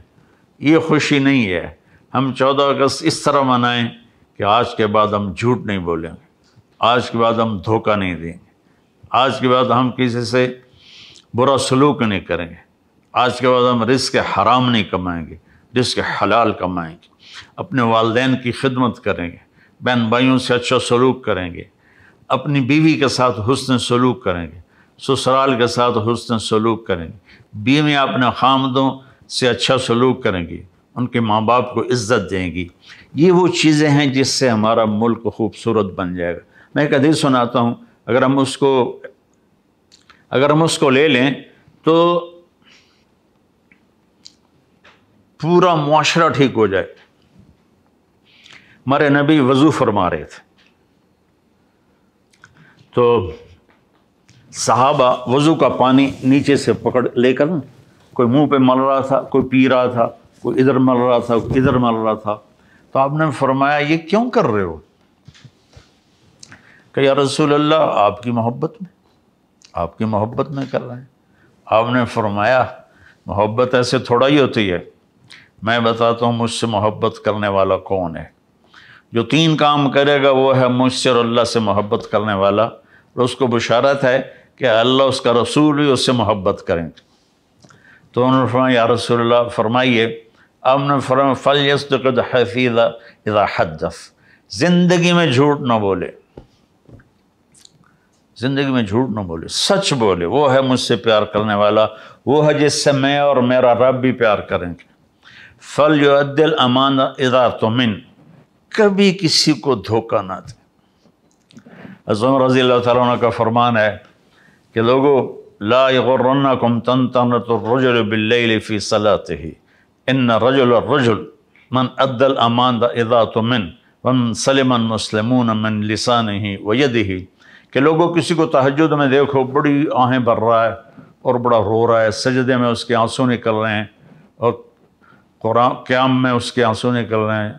Speaker 1: یہ خوشی نہیں ہے۔ ہم 14 اگست اس طرح منائیں کہ آج کے بعد ہم جھوٹ نہیں بولیں گے، آج کے بعد ہم دھوکہ نہیں دیں گے، آج کے بعد ہم کسی سے برا سلوک نہیں کریں گے، آج کے بعد ہم رزق حرام نہیں کمائیں گے، رزق حلال کمائیں گے، اپنے والدین کی خدمت کریں گے، بہن بھائیوں سے اچھا سلوک کریں گے، اپنی بیوی کے ساتھ حسن سلوک کریں گے، سسرال کے ساتھ حسن سلوک کریں گے، بیوی اپنے خامدوں سے اچھا سلوک کریں گی، ان کے ماں باپ کو عزت دیں گی۔ یہ وہ چیزیں ہیں جس سے ہمارا ملک خوبصورت بن جائے گا۔ میں ایک حدیث سناتا ہوں، اگر ہم اس کو لے لیں تو پورا معاشرہ ٹھیک ہو جائے۔ ہمارے نبی وضو فرما رہے تھے تو صحابہ وضو کا پانی نیچے سے پکڑ لے کر کوئی منہ پہ مل رہا تھا، کوئی پی رہا تھا، کوئی ادھر مل رہا تھا، کوئی ادھر مل رہا تھا، تو آپ نے فرمایا یہ کیوں کر رہے ہو؟ کہ یا رسول اللہ آپ کی محبت میں کر رہے ہیں۔ آپ نے فرمایا محبت ایسے تھوڑا ہی ہوتی ہے، میں بتاتا ہوں مجھ سے محبت کرنے والا کون ہے۔ جو 3 کام کرے گا وہ ہے مجھ سے اور اللہ سے محبت کرنے والا، اور اس کو بشارت ہے کہ اللہ اس کا رسول بھی اس سے محبت کریں گے۔ تو انہوں نے فرمایا یا رسول اللہ فرمائیے، آپ نے فرمایا فَلْيَصْدِقِ الْحَدِيثَ إِذَا حَدَّثَ، زندگی میں جھوٹ نہ بولے، زندگی میں جھوٹ نہ بولے، سچ بولے، وہ ہے مجھ سے پیار کرنے والا، وہ ہے جس سے میں اور میرا رب بھی پیار کریں گے۔ فَلْيُؤَدِّ الْأَمَانَةَ إِذَا اؤْتُمِنَ، کبھی کسی کو دھوکہ نہ دے۔ حضرت عمر رضی اللہ تعالیٰ عنہ کا فرمان ہے کہ لوگو لا یغرنکم تنطنۃ الرجل باللیل فی صلاتہ ان الرجل من ادى الامانۃ اذا اؤتمن ومن سلم المسلمون من لسانہ ویدہ، کہ لوگوں کسی کو تہجد میں دیکھو بڑی آہیں بھر رہا ہے اور بڑا رو رہا ہے، سجدے میں اس کے آنسو نکل رہے ہیں اور قیام میں اس کے آنسو نکل رہے ہیں،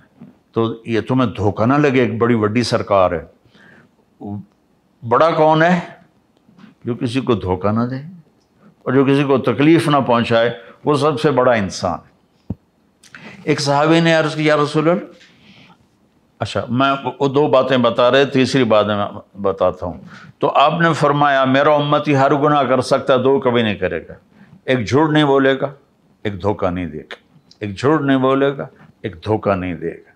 Speaker 1: تو یہ تمہیں دھوکہ نہ لگے، ایک بڑی وڈی سرکار ہے۔ بڑا کون ہے؟ جو کسی کو دھوکہ نہ دے اور جو کسی کو تکلیف نہ پہنچائے، وہ سب سے بڑا انسان ہے۔ ایک صحابی نے عرض کی یا رسول اللہ، اچھا میں وہ 2 باتیں بتا رہے، تیسری بات میں بتاتا ہوں۔ تو آپ نے فرمایا میرا امتی ہر گناہ کر سکتا ہے، 2 کبھی نہیں کرے گا، ایک جھوٹ نہیں بولے گا، ایک دھوکہ نہیں دے گا، ایک جھوٹ نہیں بولے گا، ایک دھوکہ نہیں دے گا۔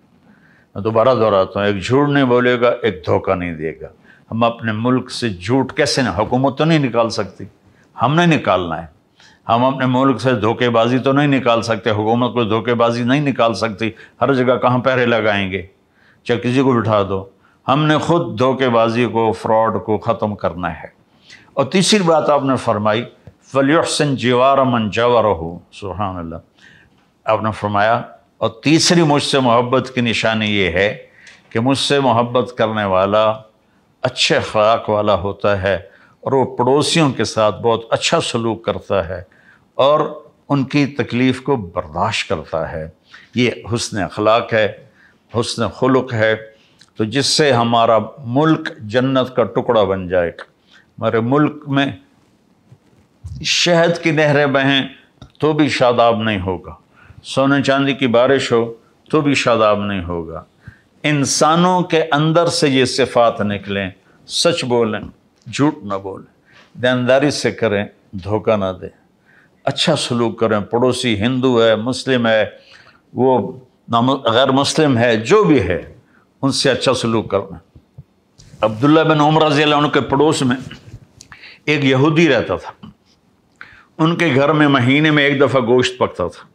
Speaker 1: میں دوبارہ دہراتا ہوں، ایک جھوٹ نہیں بولے گا، ایک دھوکہ نہیں دے گا۔ ہم اپنے ملک سے جھوٹ کیسے نہ، حکومت تو نہیں نکال سکتی، ہم نے نکالنا ہے۔ ہم اپنے ملک سے دھوکے بازی تو نہیں نکال سکتے، حکومت کو دھوکے بازی نہیں نکال سکتی، ہر جگہ کہاں پہرے لگائیں گے، چاہے کسی کو بٹھا دو۔ ہم نے خود دھوکے بازی کو، فراڈ کو ختم کرنا ہے۔ اور تیسری بات آپ نے فرمائی فَلْيُحْسِنْ جِوَارَ مَنْ جَوَرَهُ، سبحان اللہ، آپ نے فرمایا اور تیسری مجھ سے محبت کی نشانی یہ ہے کہ مجھ سے محبت کرنے والا اچھے اخلاق والا ہوتا ہے اور وہ پڑوسیوں کے ساتھ بہت اچھا سلوک کرتا ہے اور ان کی تکلیف کو برداشت کرتا ہے۔ یہ حسن اخلاق ہے، حسن خلق ہے، تو جس سے ہمارا ملک جنت کا ٹکڑا بن جائے گا۔ ہمارے ملک میں شہد کی نہریں بہیں تو بھی شاداب نہیں ہوگا، سونے چاندی کی بارش ہو تو بھی شاداب نہیں ہوگا۔ انسانوں کے اندر سے یہ صفات نکلیں، سچ بولیں، جھوٹ نہ بولیں، دینداری سے کریں، دھوکہ نہ دیں، اچھا سلوک کریں، پڑوسی ہندو ہے، مسلم ہے، وہ غیر مسلم ہے، جو بھی ہے ان سے اچھا سلوک کرنا۔ عبداللہ بن عمر رضی اللہ عنہ کے پڑوس میں ایک یہودی رہتا تھا، ان کے گھر میں مہینے میں 1 دفعہ گوشت پکتا تھا،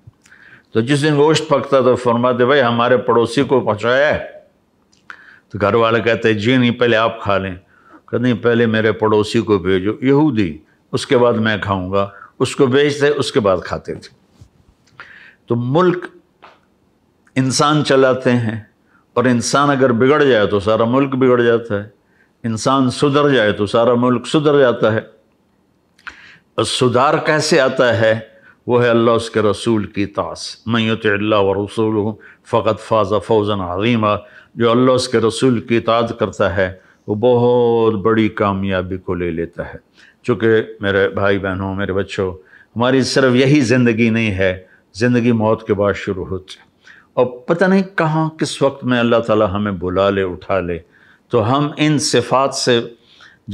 Speaker 1: تو جس دن گوشت پکتا تو فرماتے بھائی ہمارے پڑوسی کو پہنچایا ہے؟ تو گھر والے کہتے جی نہیں، پہلے آپ کھا لیں۔ کہ نہیں، پہلے میرے پڑوسی کو بھیجو، یہودی، اس کے بعد میں کھاؤں گا۔ اس کو بھیجتے، اس کے بعد کھاتے تھے۔ تو ملک انسان چلاتے ہیں، اور انسان اگر بگڑ جائے تو سارا ملک بگڑ جاتا ہے، انسان سدھر جائے تو سارا ملک سدھر جاتا ہے۔ اور سدھار کیسے آتا ہے؟ وہ ہے اللہ اس کے رسول کی اطاعت۔ من یطع اللہ ورسولہ فقد فاز فوزا عظیما، جو اللہ اس کے رسول کی اطاعت کرتا ہے وہ بہت بڑی کامیابی کو لے لیتا ہے۔ چونکہ میرے بھائی بہنوں، میرے بچوں، ہماری صرف یہی زندگی نہیں ہے، زندگی موت کے بعد شروع ہوتی ہے، اور پتہ نہیں کہاں کس وقت میں اللہ تعالی ہمیں بلا لے، اٹھا لے۔ تو ہم ان صفات سے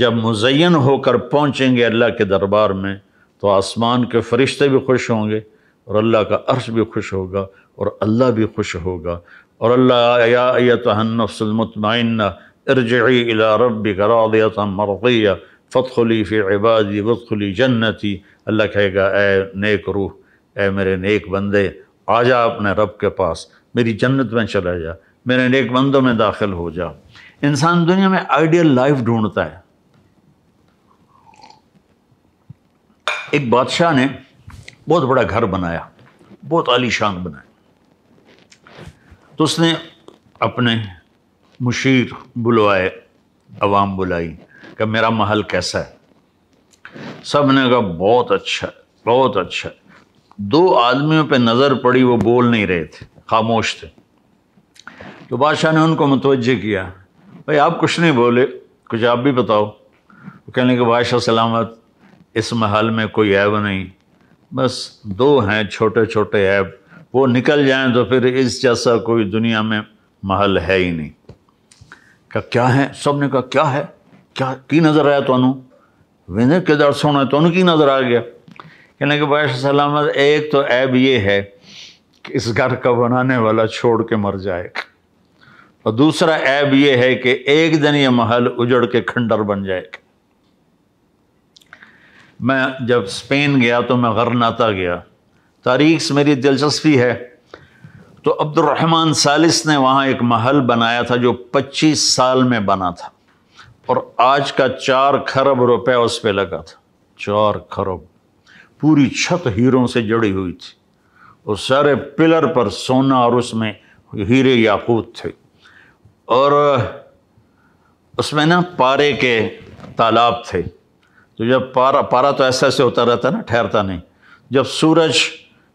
Speaker 1: جب مزین ہو کر پہنچیں گے اللہ کے دربار میں، تو آسمان کے فرشتے بھی خوش ہوں گے اور اللہ کا عرش بھی خوش ہوگا اور اللہ بھی خوش ہوگا۔ اور اللہ یا ایتھا النفس المطمئنہ ارجعی الی ربک راضیۃ مرضیہ فادخلی فی عبادی وادخلی جنتی، اللہ کہے گا اے نیک روح، اے میرے نیک بندے، آ جا اپنے رب کے پاس، میری جنت میں چلا جا، میرے نیک بندوں میں داخل ہو جا۔ انسان دنیا میں آئیڈیل لائف ڈھونڈتا ہے۔ ایک بادشاہ نے بہت بڑا گھر بنایا، بہت عالی شان بنایا، تو اس نے اپنے مشیر بلوائے، عوام بلائی کہ میرا محل کیسا ہے؟ سب نے کہا بہت اچھا ہے، بہت اچھا ہے۔ دو آدمیوں پہ نظر پڑی، وہ بول نہیں رہے تھے، خاموش تھے۔ تو بادشاہ نے ان کو متوجہ کیا، بھائی آپ کچھ نہیں بولے، کچھ آپ بھی بتاؤ۔ وہ کہنے کہ بادشاہ سلامت، اس محل میں کوئی عیب نہیں، بس دو ہیں چھوٹے چھوٹے عیب، وہ نکل جائیں تو پھر اس جیسا کوئی دنیا میں محل ہے ہی نہیں۔ کہ کیا ہے؟ سب نے کہا کیا ہے، کیا کی نظر آیا تانوں؟ ویندے کدھر سونا تانوں کی نظر آ گیا؟ کہنے کہ بادشاہ سلامت، ایک تو عیب یہ ہے کہ اس گھر کا بنانے والا چھوڑ کے مر جائے گا، اور دوسرا عیب یہ ہے کہ ایک دن یہ محل اجڑ کے کھنڈر بن جائے گا۔ میں جب اسپین گیا تو میں غرناطہ گیا، تاریخ سے میری دلچسپی ہے، تو عبد الرحمن ثالث نے وہاں ایک محل بنایا تھا جو 25 سال میں بنا تھا، اور آج کا 4 کھرب روپے اس پہ لگا تھا۔ 4 کھرب، پوری چھت ہیروں سے جڑی ہوئی تھی، اور سارے پلر پر سونا اور اس میں ہیرے یاقوت تھے، اور اس میں نا پارے کے تالاب تھے۔ تو جب پارا تو ایسا ایسے ہوتا رہتا نا، ٹھہرتا نہیں، جب سورج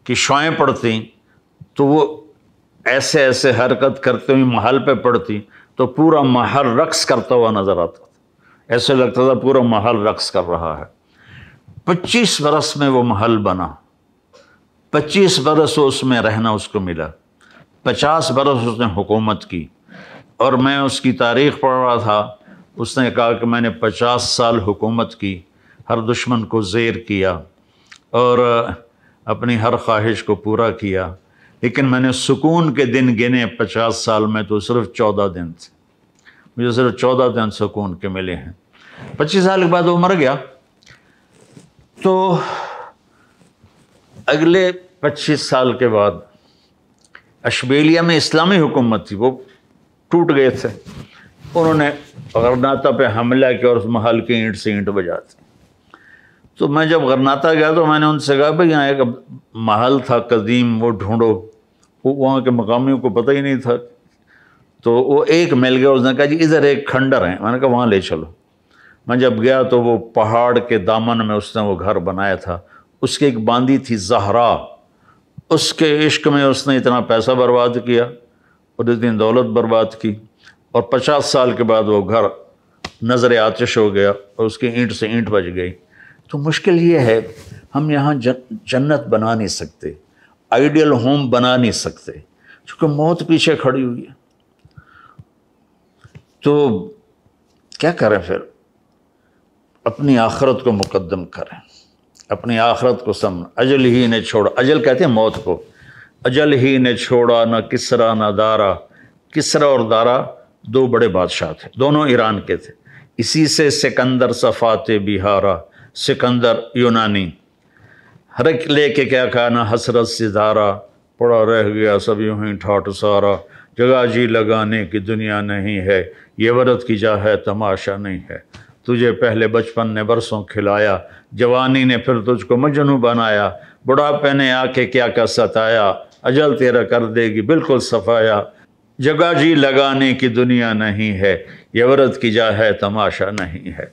Speaker 1: کی شعائیں پڑتی تو وہ ایسے ایسے حرکت کرتے ہوئے محل پہ پڑتی تو پورا محل رقص کرتا ہوا نظر آتا تھا، ایسے لگتا تھا پورا محل رقص کر رہا ہے۔ 25 برس میں وہ محل بنا، 25 برس اس میں رہنا اس کو ملا، 50 برس اس نے حکومت کی، اور میں اس کی تاریخ پڑھ رہا تھا، اس نے کہا کہ میں نے 50 سال حکومت کی، ہر دشمن کو زیر کیا اور اپنی ہر خواہش کو پورا کیا، لیکن میں نے سکون کے دن گنے 50 سال میں تو صرف 14 دن تھے، مجھے صرف 14 دن سکون کے ملے ہیں۔ 25 سال کے بعد وہ مر گیا، تو اگلے 25 سال کے بعد اشبیلیہ میں اسلامی حکومت تھی، وہ ٹوٹ گئے تھے، انہوں نے غرناطہ پہ حملہ کیا اور اس محل کی اینٹ سے اینٹ بجاتی۔ تو میں جب غرناطہ گیا تو میں نے ان سے کہا بھائی یہاں ایک محل تھا قدیم، وہ ڈھونڈو، وہاں کے مقامیوں کو پتہ ہی نہیں تھا، تو وہ ایک مل گیا، اس نے کہا جی ادھر ایک کھنڈر ہے، میں نے کہا وہاں لے چلو۔ میں جب گیا تو وہ پہاڑ کے دامن میں اس نے وہ گھر بنایا تھا، اس کی ایک باندی تھی زہرا، اس کے عشق میں اس نے اتنا پیسہ برباد کیا اور اتنی دولت برباد کی، اور 50 سال کے بعد وہ گھر نظر آتش ہو گیا اور اس کی اینٹ سے اینٹ بج گئی۔ تو مشکل یہ ہے، ہم یہاں جنت بنا نہیں سکتے، آئیڈیل ہوم بنا نہیں سکتے، چونکہ موت پیچھے کھڑی ہوئی ہے۔ تو کیا کریں پھر؟ اپنی آخرت کو مقدم کریں، اپنی آخرت کو سمجھ۔ اجل ہی نے چھوڑا، اجل کہتے ہیں موت کو، اجل ہی نے چھوڑا نہ کسرا نہ دارا۔ کسرا اور دارا 2 بڑے بادشاہ تھے، دونوں ایران کے تھے، اسی سے سکندر صفات بہارا، سکندر یونانی، ہر ایک لے کے کیا کہا نہ حسرت ستارہ، پڑا رہ گیا سب یوں ہی ٹھاٹ سارا، جگہ جی لگانے کی دنیا نہیں ہے، یہ ورد کی جا ہے تماشا نہیں ہے، تجھے پہلے بچپن نے برسوں کھلایا، جوانی نے پھر تجھ کو مجنوں بنایا، بڑھاپے نے آ کے کیا کیا ستایا، اجل تیرا کر دے گی بالکل صفایا، جگہ جی لگانے کی دنیا نہیں ہے، یہ ورد کی جا ہے تماشا نہیں ہے،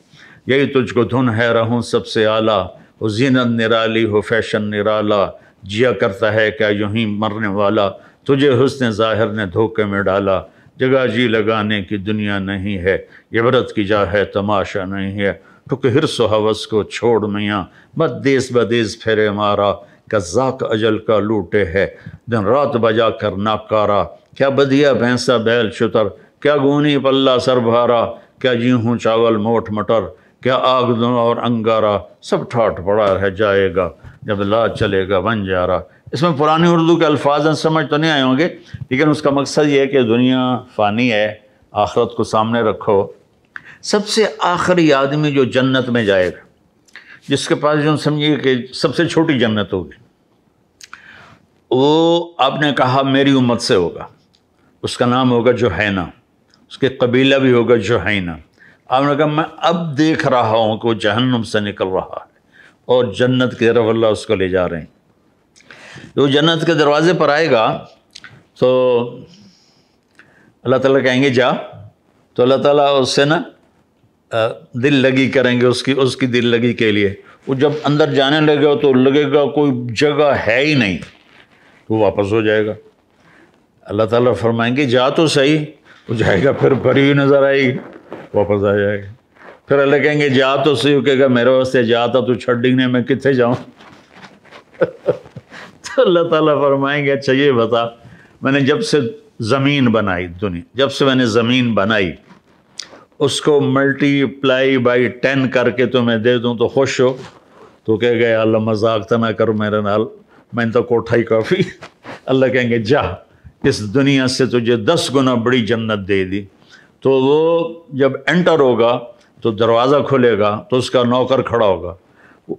Speaker 1: یہی تجھ کو دھن ہے رہوں سب سے اعلیٰ، وہ زینت نرالی ہو فیشن نرالا، جیا کرتا ہے کیا یوں ہی مرنے والا، تجھے حسن ظاہر نے دھوکے میں ڈالا، جگہ جی لگانے کی دنیا نہیں ہے، یہ عبرت کی جا ہے تماشا نہیں ہے، ٹھک حرص و حوث کو چھوڑ میاں، مت دیس بدیس پھیرے مارا، قذاق اجل کا لوٹے ہے، دن رات بجا کر ناکارا، کیا بدیا بھینسا بیل شتر، کیا گونی پلہ سر بھارا، کیا جی ہوں چاول موٹ مٹر، کیا آگ دونوں اور انگارہ سب ٹھاٹ پڑا رہ جائے گا جب لا چلے گا بن جا رہا۔ اس میں پرانی اردو کے الفاظ ہیں، سمجھ تو نہیں آئے ہوں گے، لیکن اس کا مقصد یہ ہے کہ دنیا فانی ہے، آخرت کو سامنے رکھو۔ سب سے آخری آدمی جو جنت میں جائے گا، جس کے پاس جو سمجھیے کہ سب سے چھوٹی جنت ہوگی، وہ آپ نے کہا میری امت سے ہوگا، اس کا نام ہوگا جوہینہ، اس کے قبیلہ بھی ہوگا جوہینہ۔ آپ نے کہا میں اب دیکھ رہا ہوں کہ وہ جہنم سے نکل رہا ہے اور جنت کی طرف اللہ اس کو لے جا رہے ہیں۔ جو جنت کے دروازے پر آئے گا تو اللہ تعالیٰ کہیں گے جا، تو اللہ تعالیٰ اس سے نا دل لگی کریں گے، اس کی دل لگی کے لیے۔ وہ جب اندر جانے لگے گا تو لگے گا کوئی جگہ ہے ہی نہیں، تو واپس ہو جائے گا۔ اللہ تعالیٰ فرمائیں گے جا تو صحیح، وہ جائے گا، پھر بھری ہوئی نظر آئے گی، واپس آ جائے گا۔ پھر اللہ کہیں گے جا تو صحیح، وہ کہے گا میرے واسطے جاتا تو چھڈی نہیں، میں کتنے جاؤں؟ تو اللہ تعالیٰ فرمائیں گے اچھا یہ بتا، میں نے جب سے زمین بنائی، دنیا جب سے میں نے زمین بنائی، اس کو ملٹی پلائی بائی 10 کر کے تمہیں دے دوں تو خوش ہو؟ تو کہے گا یا اللہ مذاق تو نہ کر میرے نال، میں نے تو کوٹھا ہی کافی۔ اللہ کہیں گے جا، اس دنیا سے تجھے 10 گنا بڑی جنت دے دی۔ تو وہ جب انٹر ہوگا تو دروازہ کھلے گا تو اس کا نوکر کھڑا ہوگا،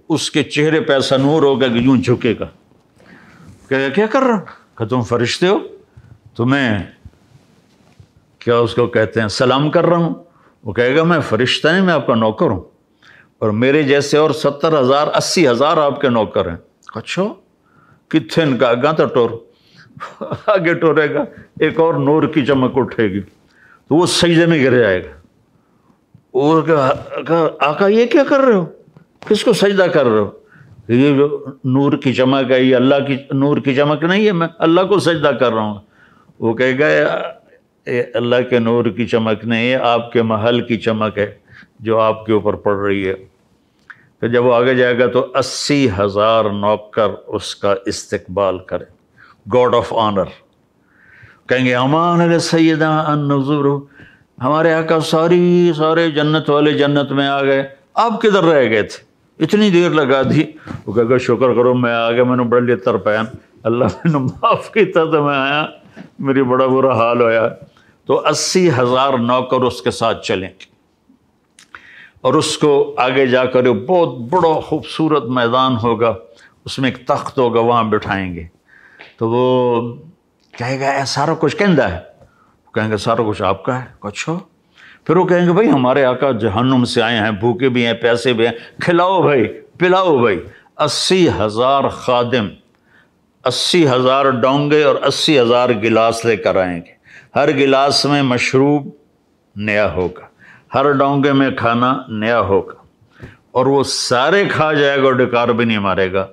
Speaker 1: اس کے چہرے پہ ایسا نور ہوگا کہ یوں جھکے گا، کہ کیا کر رہا؟ کہ تم فرشتے ہو، تمہیں کیا اس کو کہتے ہیں سلام کر رہا ہوں۔ وہ کہے گا میں فرشتہ نہیں، میں آپ کا نوکر ہوں، اور میرے جیسے اور 70,000 80,000 آپ کے نوکر ہیں۔ اچھا کتنے ان کا آگاں تو ٹور آگے ٹورے گا، ایک اور نور کی چمک اٹھے گی تو وہ سجدے میں گر جائے گا۔ وہ کہا آقا یہ کیا کر رہے ہو، کس کو سجدہ کر رہے ہو؟ یہ جو نور کی چمک ہے یہ اللہ کی نور کی چمک نہیں ہے، میں اللہ کو سجدہ کر رہا ہوں۔ وہ کہے گا اللہ کے نور کی چمک نہیں ہے، آپ کے محل کی چمک ہے جو آپ کے اوپر پڑ رہی ہے۔ پھر جب وہ آگے جائے گا تو 80,000 نوکر اس کا استقبال کریں، گاڈ آف آنر، کہیں گے امان سیدنا النظور، ہمارے آقا سارے جنت والے جنت میں آ گئے، آپ کدھر رہ گئے تھے، اتنی دیر لگا دی؟ وہ کہے گا شکر کرو میں آ گیا، میں نے بڑے لیے ترپین، اللہ نے معاف کیتا تو میں آیا، میری بڑا برا حال ہویا۔ تو 80,000 نوکر اس کے ساتھ چلیں گے، اور اس کو آگے جا کر بہت بڑا خوبصورت میدان ہوگا، اس میں ایک تخت ہوگا، وہاں بٹھائیں گے۔ تو وہ کہے گا اے سارا کچھ کہندا ہے؟ کہیں گے سارا کچھ آپ کا ہے۔ اچھا؟ پھر وہ کہیں گے بھائی ہمارے آقا جہنم سے آئے ہیں، بھوکے بھی ہیں، پیسے بھی ہیں، کھلاؤ بھائی، پلاؤ بھائی۔ 80,000 خادم، 80,000 ڈونگے اور 80,000 گلاس لے کر آئیں گے، ہر گلاس میں مشروب نیا ہوگا، ہر ڈونگے میں کھانا نیا ہوگا، اور وہ سارے کھا جائے گا اور ڈکار بھی نہیں مارے گا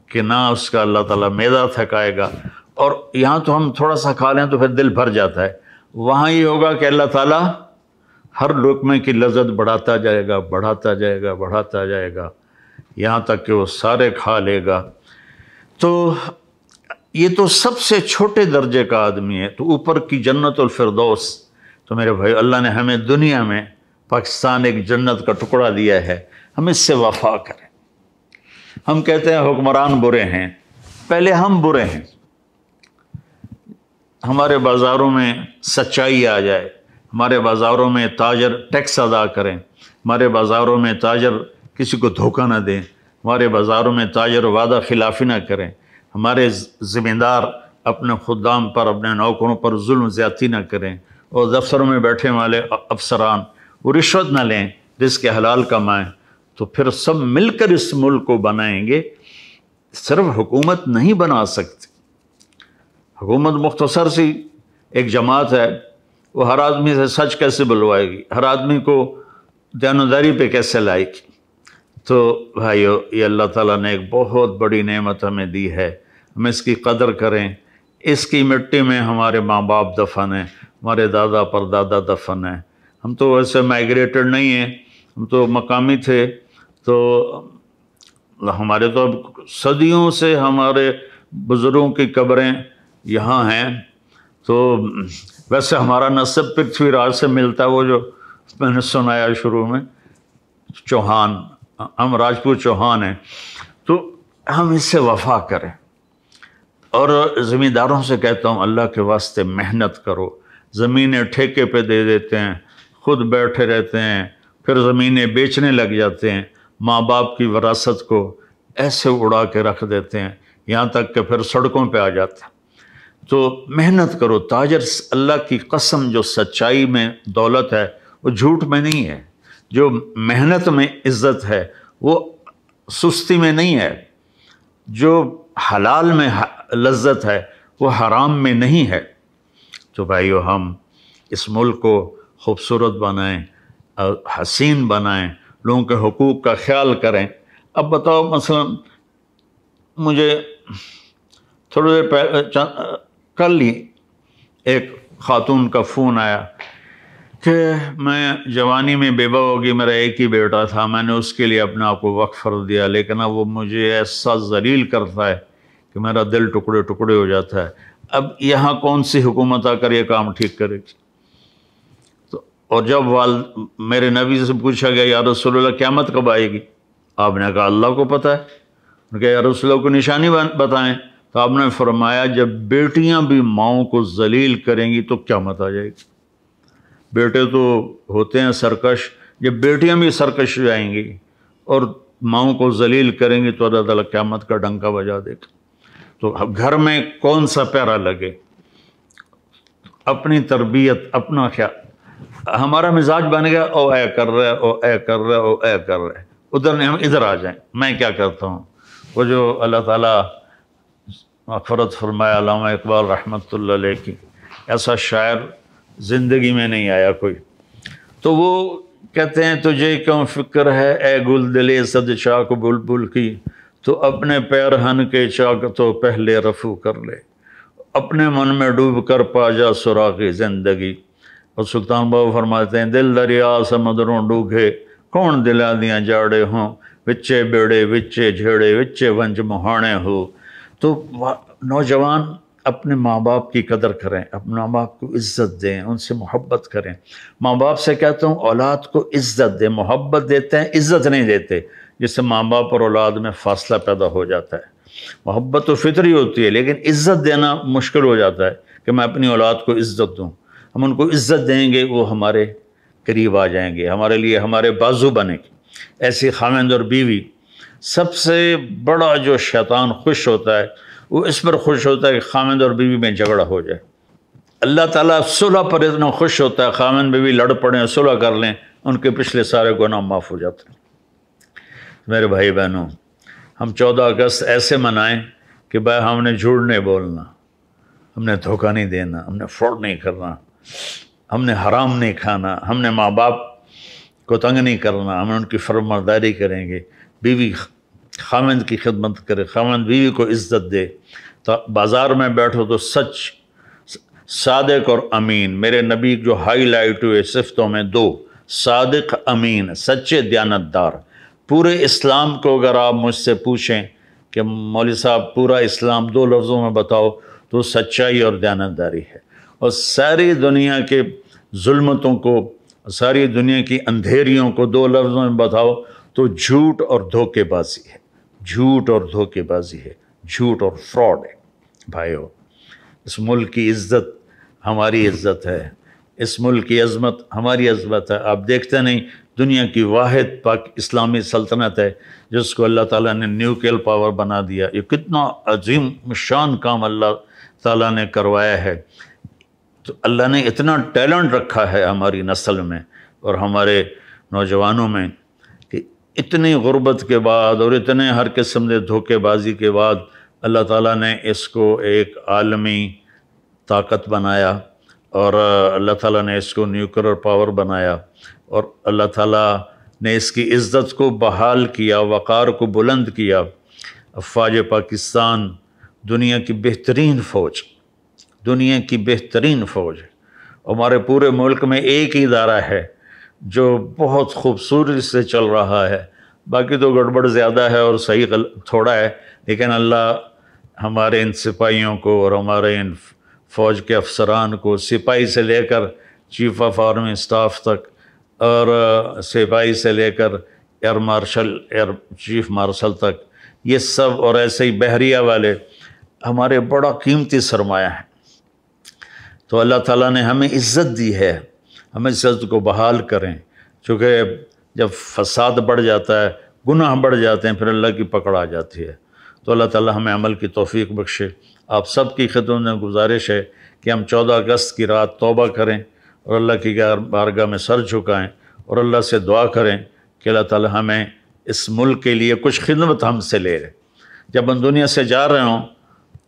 Speaker 1: کہ نہ اس کا اللہ تعالیٰ معدہ تھکائے گا۔ اور یہاں تو ہم تھوڑا سا کھا لیں تو پھر دل بھر جاتا ہے، وہاں یہ ہوگا کہ اللہ تعالیٰ ہر لقمے کی لذت بڑھاتا جائے گا، بڑھاتا جائے گا، بڑھاتا جائے گا، یہاں تک کہ وہ سارے کھا لے گا۔ تو یہ تو سب سے چھوٹے درجے کا آدمی ہے، تو اوپر کی جنت الفردوس۔ تو میرے بھائی اللہ نے ہمیں دنیا میں پاکستان ایک جنت کا ٹکڑا دیا ہے، ہم اس سے وفا کریں۔ ہم کہتے ہیں حکمران برے ہیں، پہلے ہم برے ہیں، ہمارے بازاروں میں سچائی آ جائے، ہمارے بازاروں میں تاجر ٹیکس ادا کریں، ہمارے بازاروں میں تاجر کسی کو دھوکہ نہ دیں، ہمارے بازاروں میں تاجر وعدہ خلافی نہ کریں، ہمارے ذمہ دار اپنے خدام پر، اپنے نوکروں پر ظلم زیادتی نہ کریں، اور دفتروں میں بیٹھے والے افسران وہ رشوت نہ لیں، رزق حلال کمائیں، تو پھر سب مل کر اس ملک کو بنائیں گے۔ صرف حکومت نہیں بنا سکتی، حکومت مختصر سی ایک جماعت ہے، وہ ہر آدمی سے سچ کیسے بلوائے گی، ہر آدمی کو دیانتداری پہ کیسے لائے گی؟ تو بھائیو یہ اللہ تعالیٰ نے ایک بہت بڑی نعمت ہمیں دی ہے، ہم اس کی قدر کریں۔ اس کی مٹی میں ہمارے ماں باپ دفن ہیں، ہمارے دادا پردادا دفن ہیں، ہم تو ویسے مائگریٹڈ نہیں ہیں، ہم تو مقامی تھے، تو ہمارے تو اب صدیوں سے ہمارے بزرگوں کی قبریں یہاں ہیں۔ تو ویسے ہمارا نسب پرتھوی راج سے ملتا ہے، وہ جو میں نے سنایا شروع میں، چوہان، ہم راجپوت چوہان ہیں، تو ہم اس سے وفا کریں۔ اور زمینداروں سے کہتا ہوں اللہ کے واسطے محنت کرو، زمینیں ٹھیکے پہ دے دیتے ہیں، خود بیٹھے رہتے ہیں، پھر زمینیں بیچنے لگ جاتے ہیں، ماں باپ کی وراثت کو ایسے اڑا کے رکھ دیتے ہیں، یہاں تک کہ پھر سڑکوں پہ آ جاتے ہیں۔ تو محنت کرو، تاجر اللہ کی قسم جو سچائی میں دولت ہے وہ جھوٹ میں نہیں ہے، جو محنت میں عزت ہے وہ سستی میں نہیں ہے، جو حلال میں لذت ہے وہ حرام میں نہیں ہے۔ تو بھائیو ہم اس ملک کو خوبصورت بنائیں، حسین بنائیں، لوگوں کے حقوق کا خیال کریں۔ اب بتاؤ مثلا مجھے تھوڑی دیر پہلے کل ہی ایک خاتون کا فون آیا کہ میں جوانی میں بیوہ ہوگی، میرا ایک ہی بیٹا تھا، میں نے اس کے لیے اپنے آپ کو وقف کر دیا، لیکن اب وہ مجھے ایسا ذلیل کرتا ہے کہ میرا دل ٹکڑے ٹکڑے ہو جاتا ہے۔ اب یہاں کون سی حکومت آ کر یہ کام ٹھیک کرے گی؟ تو اور جب میرے نبی سے پوچھا گیا یا رسول اللہ قیامت کب آئے گی؟ آپ نے کہا اللہ کو پتہ ہے۔ انہوں نے کہا یا رسول اللہ کو نشانی بتائیں، تو آپ نے فرمایا جب بیٹیاں بھی ماؤں کو ذلیل کریں گی تو قیامت آ جائے گی۔ بیٹے تو ہوتے ہیں سرکش، جب بیٹیاں بھی سرکش ہو جائیں گی اور ماؤں کو ذلیل کریں گی تو اللہ تعالیٰ قیامت کا ڈنکا بجا دے گا۔ تو گھر میں کون سا پیرا لگے، اپنی تربیت، اپنا خیال۔ ہمارا مزاج بن گیا او اے کر رہا ہے، او اے کر رہا ہے، او اے کر رہا ہے، ادھر نہیں، ہم ادھر آ جائیں۔ میں کیا کرتا ہوں، وہ جو اللہ تعالیٰ مغفرت فرمایا علامہ اقبال رحمۃ اللہ علیہ کی، ایسا شاعر زندگی میں نہیں آیا کوئی، تو وہ کہتے ہیں تجھے کیوں فکر ہے اے گل دلے صد چاک بلبل کی، تو اپنے پیرہن کے چاک تو پہلے رفو کر لے، اپنے من میں ڈوب کر پا جا سراغ زندگی۔ اور سلطان بابا فرماتے ہیں دل دریا سمندروں ڈوگے، کون دلا دیاں جاڑے ہوں، وچے بیڑے وچے جھیڑے وچے ونج مہانے ہو۔ تو نوجوان اپنے ماں باپ کی قدر کریں، اپنے ماں باپ کو عزت دیں، ان سے محبت کریں۔ ماں باپ سے کہتا ہوں اولاد کو عزت دیں، محبت دیتے ہیں، عزت نہیں دیتے، جس سے ماں باپ اور اولاد میں فاصلہ پیدا ہو جاتا ہے۔ محبت تو فطری ہوتی ہے، لیکن عزت دینا مشکل ہو جاتا ہے کہ میں اپنی اولاد کو عزت دوں۔ ہم ان کو عزت دیں گے وہ ہمارے قریب آ جائیں گے، ہمارے لیے ہمارے بازو بنیں گے۔ ایسی خاوند اور بیوی، سب سے بڑا جو شیطان خوش ہوتا ہے وہ اس پر خوش ہوتا ہے کہ خاوند اور بیوی میں جھگڑا ہو جائے۔ اللہ تعالیٰ صلح پر اتنا خوش ہوتا ہے، خاوند بیوی لڑ پڑیں، صلح کر لیں، ان کے پچھلے سارے گناہ معاف ہو جاتے ہیں۔ میرے بھائی بہنوں، ہم 14 اگست ایسے منائیں کہ بھائی ہم نے جھوٹ نہیں بولنا، ہم نے دھوکہ نہیں دینا، ہم نے فراڈ نہیں کرنا، ہم نے حرام نہیں کھانا، ہم نے ماں باپ کو تنگ نہیں کرنا، ہم ان کی فرمانبرداری کریں گے، بیوی خاوند کی خدمت کرے، خاوند بیوی کو عزت دے۔ تو بازار میں بیٹھو تو سچ، صادق اور امین، میرے نبی جو ہائی لائٹ ہوئے صفتوں میں 2، صادق امین، سچے دیانتدار۔ پورے اسلام کو اگر آپ مجھ سے پوچھیں کہ مولوی صاحب پورا اسلام 2 لفظوں میں بتاؤ تو سچائی اور دیانتداری ہے۔ اور ساری دنیا کے ظلمتوں کو، ساری دنیا کی اندھیریوں کو 2 لفظوں میں بتاؤ تو جھوٹ اور دھوکے بازی ہے، جھوٹ اور دھوکے بازی ہے، جھوٹ اور فراڈ ہے۔ بھائیو، اس ملک کی عزت ہماری عزت ہے، اس ملک کی عظمت ہماری عظمت ہے۔ آپ دیکھتے نہیں دنیا کی واحد پاک اسلامی سلطنت ہے جس کو اللہ تعالیٰ نے نیوکلیئر پاور بنا دیا۔ یہ کتنا عظیم شان کام اللہ تعالیٰ نے کروایا ہے۔ تو اللہ نے اتنا ٹیلنٹ رکھا ہے ہماری نسل میں اور ہمارے نوجوانوں میں کہ اتنی غربت کے بعد اور اتنے ہر قسم کے دھوکے بازی کے بعد اللہ تعالیٰ نے اس کو ایک عالمی طاقت بنایا، اور اللہ تعالیٰ نے اس کو نیوکلیئر پاور بنایا، اور اللہ تعالیٰ نے اس کی عزت کو بحال کیا، وقار کو بلند کیا۔ افواج پاکستان دنیا کی بہترین فوج، دنیا کی بہترین فوج ہے۔ ہمارے پورے ملک میں ایک ہی ادارہ ہے جو بہت خوبصورتی سے چل رہا ہے، باقی تو گڑبڑ زیادہ ہے اور صحیح تھوڑا ہے، لیکن اللہ ہمارے ان سپاہیوں کو اور ہمارے ان فوج کے افسران کو، سپاہی سے لے کر چیف آف آرمی اسٹاف تک، اور سپاہی سے لے کر air marshal, air chief marshal تک، یہ سب، اور ایسے ہی بحریہ والے ہمارے بڑا قیمتی سرمایہ ہیں۔ تو اللہ تعالیٰ نے ہمیں عزت دی ہے، ہمیں عزت کو بحال کریں، چونکہ جب فساد بڑھ جاتا ہے، گناہ بڑھ جاتے ہیں، پھر اللہ کی پکڑ آ جاتی ہے۔ تو اللہ تعالیٰ ہمیں عمل کی توفیق بخشے۔ آپ سب کی خدمت میں گزارش ہے کہ ہم 14 اگست کی رات توبہ کریں اور اللہ کی بارگاہ میں سر جھکائیں اور اللہ سے دعا کریں کہ اللہ تعالیٰ ہمیں اس ملک کے لیے کچھ خدمت ہم سے لے لے۔ جب ہم دنیا سے جا رہے ہوں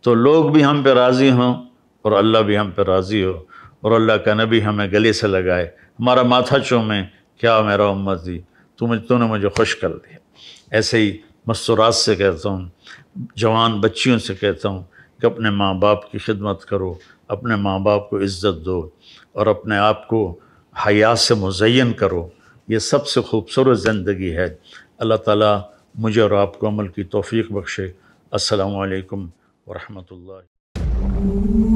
Speaker 1: تو لوگ بھی ہم پہ راضی ہوں اور اللہ بھی ہم پہ راضی ہو، اور اللہ کا نبی ہمیں گلے سے لگائے، ہمارا ماتھا چومیں، کیا میرا امتی، تو نے مجھے خوش کر دیا۔ ایسے ہی مستورات سے کہتا ہوں، جوان بچیوں سے کہتا ہوں کہ اپنے ماں باپ کی خدمت کرو، اپنے ماں باپ کو عزت دو، اور اپنے آپ کو حیا سے مزین کرو۔ یہ سب سے خوبصورت زندگی ہے۔ اللہ تعالیٰ مجھے اور آپ کو عمل کی توفیق بخشے۔ السلام علیکم ورحمۃ اللہ۔